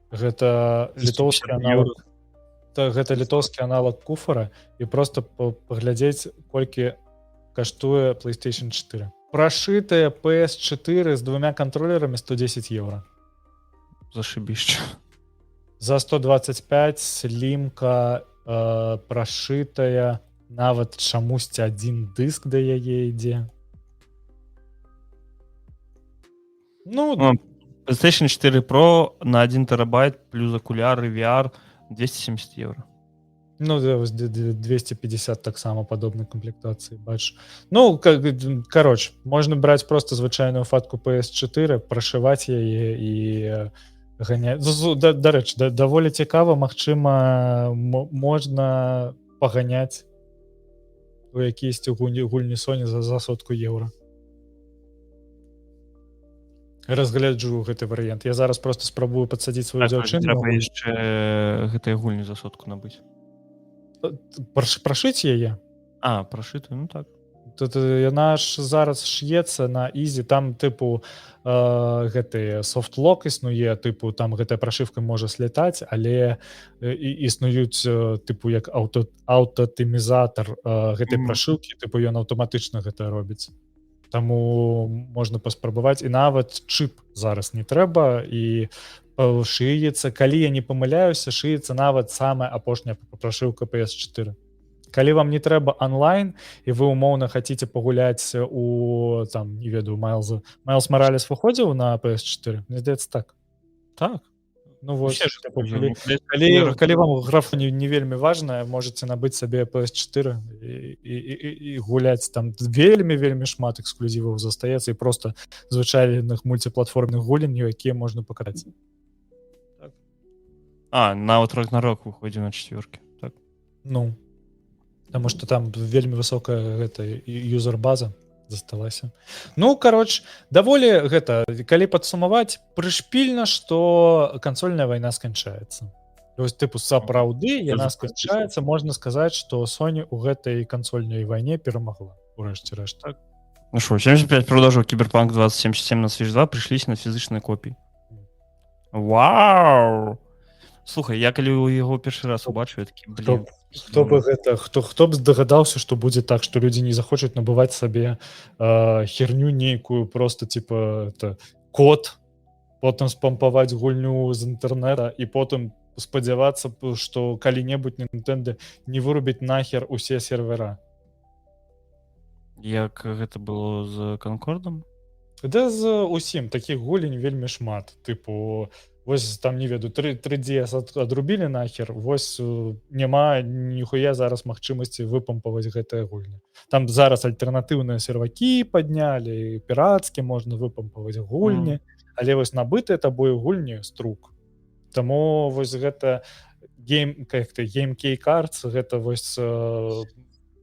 A: Гэта літоўскі аналог. Гэта літоўскі аналог куфара, і просто паглядзець, колькі каштуе PlayStation 4. Прашытая PS4 з 2 кантролерамі 110 евро.
B: Зашибіш.
A: За 125 слімка прашытая, нават чамусьці адзін дыск да яе ідзе.
B: PlayStation 4 Pro на 1 терабайт плюс акуляры VR 270 евро.
A: 250 таксама падобнай камплектацыі, бачу. Можна браць просто звычайную фатку PS4, прашываць яе і ганяць. Дарэчы, даволі цікава, магчыма, можна паганяць у якійсьці гульні Sony за 100 евро. Разгляджу гэты варыянт. Я зараз просто спрабую падсадзіць сваю дзяўчыну.
B: Трэба яшчэ гэтыя гульні за 100 набыць.
A: Прашыць яе?
B: Прашытую, так.
A: Тут яна ж зараз ш'ецца на ізі, там тыпу гэты софтлок існуе, тыпу там гэтая прашыўка можа слятаць, але існуюць тыпу як аўтатымізатар гэтай
B: Мгм.
A: прашыўкі, тыпу ён аўтаматычна гэта робіць. Таму можна паспрабаваць, і нават чып зараз не трэба, і шыецца, калі я не памыляюся, шыецца нават самая апошняя прашыўка PS4. Калі вам не трэба онлайн і вы умоўна хаце пагуляць у там не ведаю Майлз Маралес выходзіў на PS4, мне здаецца так.
B: Так.
A: Ну вось,
B: Усе ж
A: типу,
B: выходзілі.
A: калі вам графа не вельмі важная, можете набыць сабе PS4 і гуляць там вельмі шмат эксклюзіваў застаецца і просто звычайных мультиплатформных гуленняў, якія можна пакараць.
B: Нават Рагнарок выходзіў на 4. Так.
A: Ну, потому что там вельмі высокая гэта юзер-база засталася. Ну, кароч, даволі гэта, калі падсумаваць, прышпільна, што кансольная вайна сканчаецца. Вось тыпу сапраўды яна сканчаецца, можна сказаць, што Sony ў гэтай кансольнай вайне перамагла. Урэшце рэшт. Так.
B: Ну що, 75 продажаў Cyberpunk 2077 на Switch 2 прыйшліся на фізычнай копіі. Вау! Слухай, я калі яго першы раз убачыў, я такі, блин.
A: Хто б здагадаўся, што будзе так, што людзі не захочуць набываць сабе херню нейкую, просто типа код, потым спампаваць гульню з інтэрнэта і потым спадзявацца, што калі-небудзь Nintendo не вырубіць нахер усе сервера.
B: Як гэта было з Конкордом?
A: Да з усім такіх гулень вельмі шмат. Тыпу, вось там не веду 3DS адрубілі нахер, вось няма ніхуя зараз магчымасці выпампаваць гэтыя гульні. Там зараз альтэрнатыўныя сервакі паднялі, пірацкі можна выпампаваць гульні, але вось набытыя табою гульні струк. Таму вось гэта GameKey Cards, гэта вось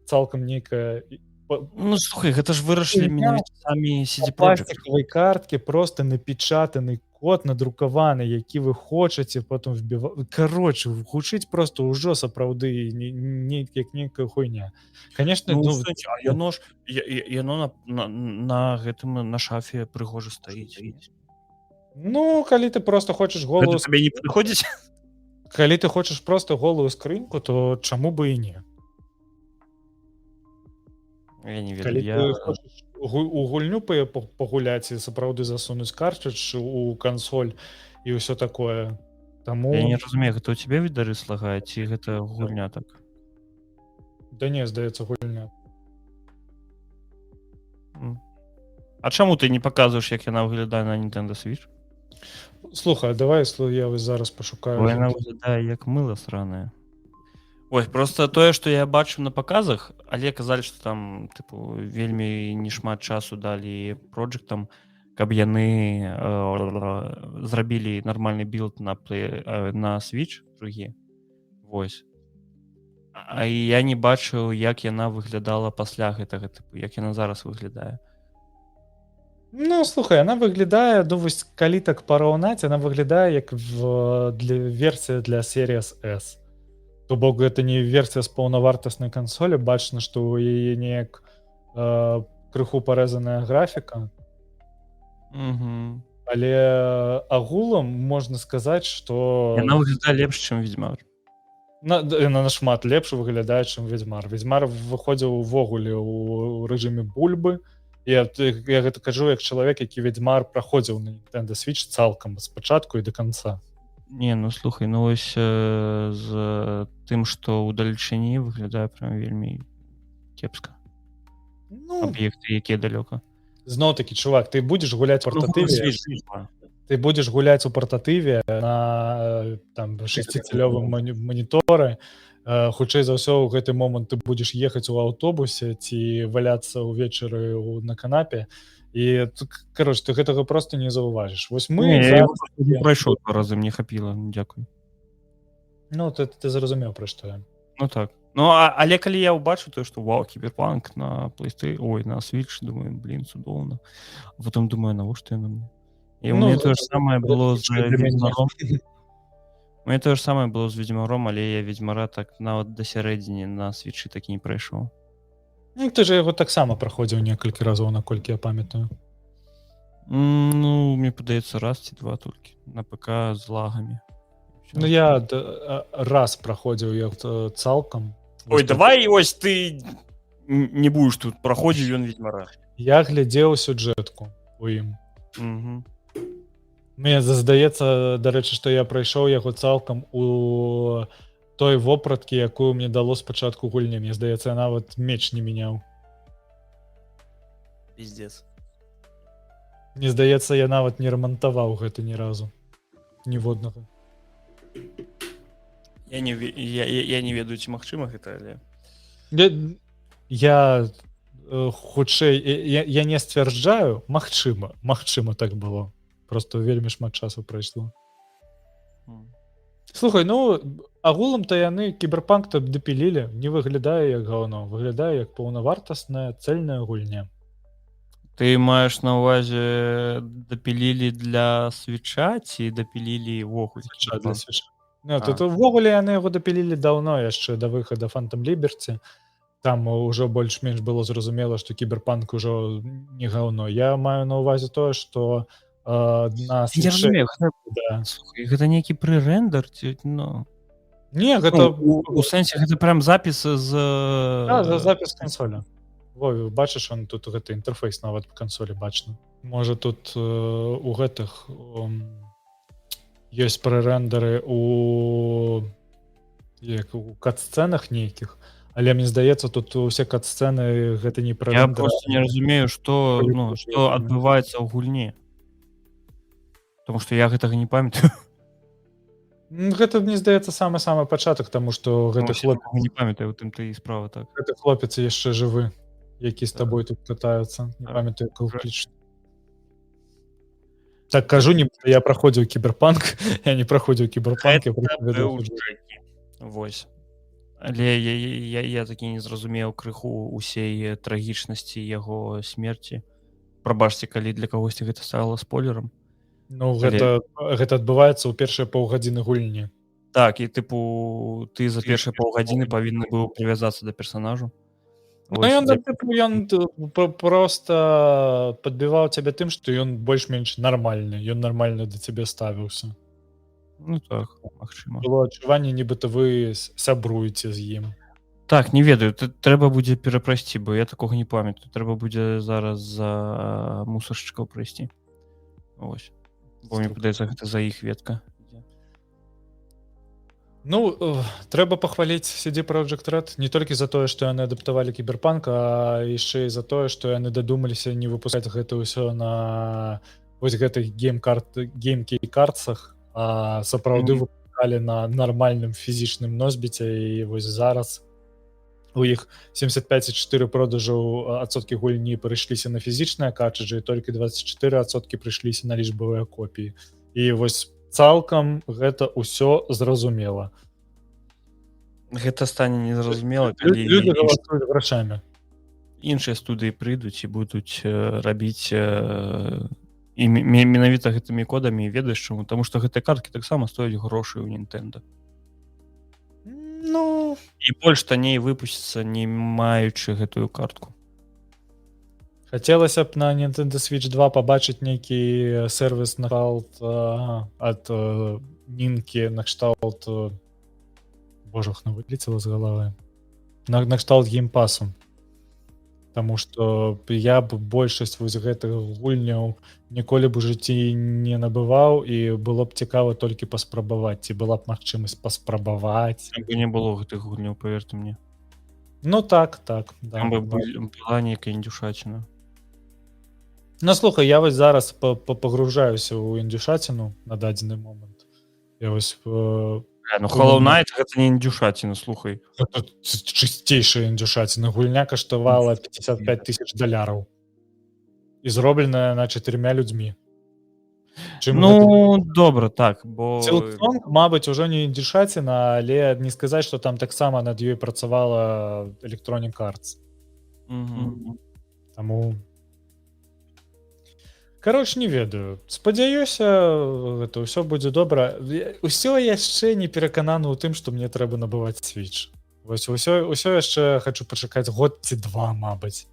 A: цалкам нейкая.
B: Ну слухай, гэта ж вырашылі менавіта самі CD Projekt.
A: Пластикавай карткі просто напечатаны код надрукаваны, які вы хочаце потым вбіваць. Кароче, гучыць просто ўжо сапраўды як нейкая хуйня. Конечно,
B: яно ж на гэтым на шафе прыгожа стаіць.
A: Ну, калі ты просто хочаш голую,
B: табе не падыходзіць.
A: Калі ты хочаш просто голую скрынку, то чаму бы і не?
B: Я не
A: Калі ты хочаш у гульню пагуляць і сапраўды засунуць картридж у кансоль і ўсё такое. Таму
B: я не разумею, гэта ў цябе відарыс лагае ці гэта гульня так?
A: Да не, здаецца, гульня.
B: А чаму ты не паказваеш, як яна выглядае на Nintendo Switch?
A: Слухай, давай я вось зараз пашукаю.
B: Яна выглядае як мыла сранае. Ой, просто тое, што я бачу на паказах, але казалі, што там тыпу вельмі не шмат часу далі проджектам, каб яны зрабілі нармальны білд на Switch другі. Вось. А я не бачыў, як яна выглядала пасля гэтага тыпу, як яна зараз выглядае.
A: Ну, слухай, она выглядае, ну, вось калі так параўнаць, она выглядае як версія для Series S. То бок гэта не версія з паўнавартаснай кансолі, бачна, што ў яе неяк крыху парэзаная графіка. Але агулам можна сказаць, што
B: яна выглядае лепш, чым Ведьмар.
A: Яна нашмат лепш выглядае, чым Ведьмар. Ведьмар выходзіў увогуле ў рэжыме бульбы. Я гэта кажу як чалавек, які Ведьмар праходзіў на Nintendo Switch цалкам спачатку і да канца.
B: Не, ну слухай, ну ось з тым, што ў далечыні выглядае прям вельмі кепска. Аб'екты, якія далёка.
A: Зноў-такі, чувак, ты будзеш гуляць у партатыве. Ты будзеш гуляць у партатыве на там 6-цылёвым маніторы. Хутчэй за ўсё ў гэты момант ты будзеш ехаць у аўтобусе ці валяцца ўвечары на канапе. І, кароч, ты гэтага просто не заўважыш. Вось мы
B: прайшоў 2 разы, мне хапіла, дзякуй.
A: Ну, ты зразумеў, пра што я.
B: Ну так. Ну, але калі я ўбачу тое, што вау, Cyberpunk на PlayStation, ой, на Switch, думаю, блин, цудоўна. А потым думаю, навошта яна мне? І у мяне тое ж самае было з Ведьмаром. У мяне тое ж самае было з Ведьмаром, але я Ведьмара так нават да сярэдзіны на Switch так і не прайшоў.
A: Ну, ты же яго таксама праходзіў некалькі разоў, наколькі я памятаю.
B: Ну, мне падаецца, раз ці два толькі. На ПК з лагамі.
A: Ну, я раз праходзіў як цалкам.
B: Ой, давай, ось ты не будешь тут праходзіць ён ведьмара.
A: Я глядзеў сюжэтку у ім.
B: Угу.
A: Мне здаецца, дарэчы, што я прайшоў яго цалкам у той вопраткі, якую мне дало спачатку гульні. Мне здаецца, я нават меч не мяняў.
C: Пиздец.
A: Мне здаецца, я нават не рамантаваў гэта ні разу. Ніводнага.
B: Я не ведаю, ці магчыма гэта, але...
A: Я хутчэй, я не сцвярджаю, магчыма так было. Просто вельмі шмат часу прайшло. Слухай, ну, агулам-то яны кіберпанк-то дапілілі, не выглядае як гаўно, выглядае як паўнавартасная цэльная гульня.
B: Ты маеш на ўвазе дапілілі для свіча ці дапілілі ўвогуле?
A: Для свіча. Тут увогуле яны яго дапілілі даўно яшчэ да выхада Phantom Liberty. Там ўжо больш-менш было зразумела, што кіберпанк ужо не гаўно. Я маю на ўвазе тое, што на
B: Я разумею,
A: да.
B: Слухай, гэта нейкі прэ-рэндэр ці ну.
A: Не, гэта
B: у сэнсе гэта прям запіс з
A: запіс кансоля. Во, бачыш, он тут гэты інтэрфейс нават па кансолі бачна. Можа тут у гэтых ёсць прэ-рэндэры у кат-сцэнах нейкіх, але мне здаецца, тут усе кат-сцэны гэта не прэ-рэндэр.
B: Я просто не разумею, што адбываецца ў гульні. Потому что я гэтага не памятаю.
A: Гэта, мне здаецца, самы-самы пачатак, таму што гэты хлопец...
B: не памятаю, у тым-то і справа так.
A: Гэты хлопец яшчэ жывы, які з табой тут катаецца. Не памятаю, як выключна. Так кажу, я праходзіў кіберпанк, я не праходзіў кіберпанк, я праходзіў сюжэт.
B: Вось. Але я такі не зразумеў крыху усей трагічнасці яго смерці. Прабачце, калі для кагосьці гэта стала спойлерам.
A: Ну, гэта адбываецца ў першыя паўгадзіны гульні.
B: Так, і тыпу ты за першыя паўгадзіны павінны быў прывязацца да персанажу.
A: Ну, ён проста падбіваў цябе тым, што ён больш-менш нармальны, ён нармальна да цябе ставіўся.
B: Ну так, магчыма.
A: Было адчуванне, нібыта вы сябруеце з ім.
B: Так, не ведаю, трэба будзе перапрасці, бо я такога не памятаю. Трэба будзе зараз за мусоршчыкаў прайсці. Вось. Бо мне падаецца, гэта за іх ветка.
A: Ну, трэба пахваліць CD Projekt Red не толькі за тое, што яны адаптавалі кіберпанк, а яшчэ і за тое, што яны дадумаліся не выпускаць гэта ўсё на вось гэтых геймкей-картсах, а сапраўды выпускалі на нармальным фізічным носьбіце, і вось зараз у іх 75,4 продажу адсоткі гульні прыйшліся на фізічныя картриджы, і толькі 24% прыйшліся на лічбавыя копіі. І вось цалкам гэта ўсё зразумела.
B: Гэта стане незразумела, калі
A: людзі галасуюць грашамі.
B: Іншыя студыі прыйдуць і будуць рабіць і менавіта гэтымі кодамі, ведаеш чаму? Таму што гэтыя карткі таксама стояць грошы ў Nintendo.
A: Ну,
B: і больш танней выпусціцца, не маючы гэтую картку.
A: Хацелася б на Nintendo Switch 2 пабачыць нейкі сервіс накшталт ад Нінкі, накшталт божах, ну вылецела з галавы. Накшталт геймпасу. Таму што я б большасць вось гэтых гульняў ніколі б у жыцці не набываў, і было б цікава толькі паспрабаваць, ці была б магчымасць паспрабаваць.
B: Там бы не было гэтых гульняў, паверце мне.
A: Ну так. Да,
B: там бы была нейкая індюшаціна.
A: Ну слухай, я вось зараз пагружаюся ў індюшаціну на дадзены момант. Я вось...
B: Ну Hollow Knight гэта не індюшаціна, слухай.
A: Гэта чысцейшая індюшаціна. Гульня каштавала $55,000. І зробленая на 4 людзьмі.
B: Ну, добра, так, бо...
A: Silksong, мабыць, ужо не індюшаціна, але не сказаць, што там таксама над ёй працавала Electronic Arts. Таму... Кароч, не ведаю. Спадзяюся, гэта ўсё будзе добра. Усё яшчэ не перакананы ў тым, што мне трэба набываць Switch. Вось усё яшчэ хочу пачакаць год ці 2, мабыць.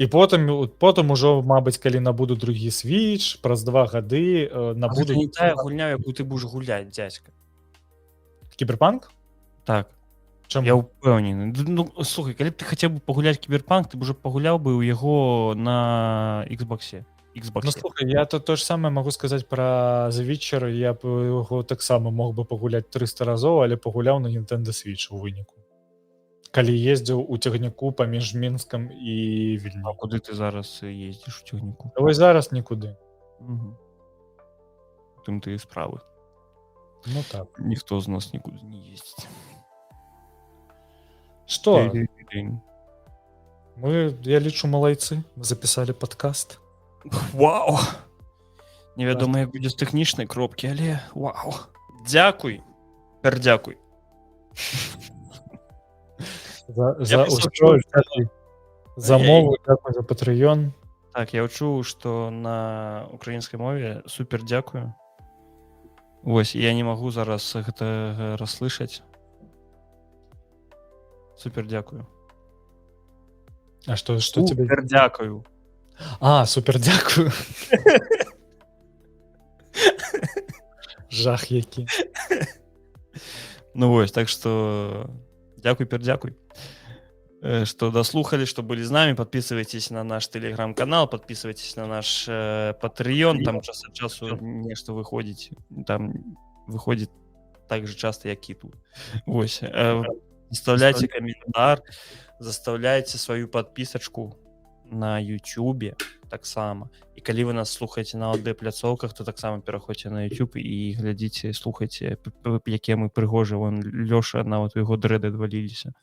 A: І потым ужо, мабыць, калі набуду другі Switch, праз 2 гады набуду
B: Гэта не тая гульня, якую ты будзеш гуляць, дзядзька.
A: Кіберпанк?
B: Так.
A: Чаму?
B: Я ўпэўнены. Ну, слухай, калі б ты хацеў бы пагуляць кіберпанк, ты б ужо пагуляў бы ў яго на Xbox.
A: Ну, слухай, я то ж самае магу сказаць пра The Witcher, я б яго таксама мог бы пагуляць 300 разоў, але пагуляў на Nintendo Switch у выніку. Калі ездзіў у цягніку паміж Мінскам і
B: А
A: Вільнёй.
B: куды ты зараз ездзіш у цягніку?
A: Вось зараз нікуды.
B: Тым ты і справы.
A: Ну так.
B: Ніхто з нас нікуды не ездзіць.
A: Што? Я лічу, малайцы, запісалі падкаст.
B: Вау! Невядома, як будзе з тэхнічнай кропкі, але вау! Дзякуй! Пердзякуй!
A: За ўсё, за мову, дзякуй за Patreon.
B: Так, я чуў, што на украінскай мове супер дзякую. Вось, я не магу зараз гэта расслышаць. Супер дзякую.
A: А што тебе?
B: Супер дзякую.
A: А, супер дзякую. Жах які.
B: Ну вось, так што дзякуй, пердзякуй. Что дослухали, что были с нами. Подписывайтесь на наш телеграм-канал, подписывайтесь на наш Patreon. Там час от часу нечто выходит. Там выходит так же часто, як и тут. Вось. Заставляйте комментар, заставляйте свою подписочку на YouTube так само. И калі вы нас слухаете на АУД-пляцоўках, то так само пераходзьце на YouTube и глядзіце, слухайце, якія мы прыгожыя. Вон Лёша, нават у яго дрэды адваліліся.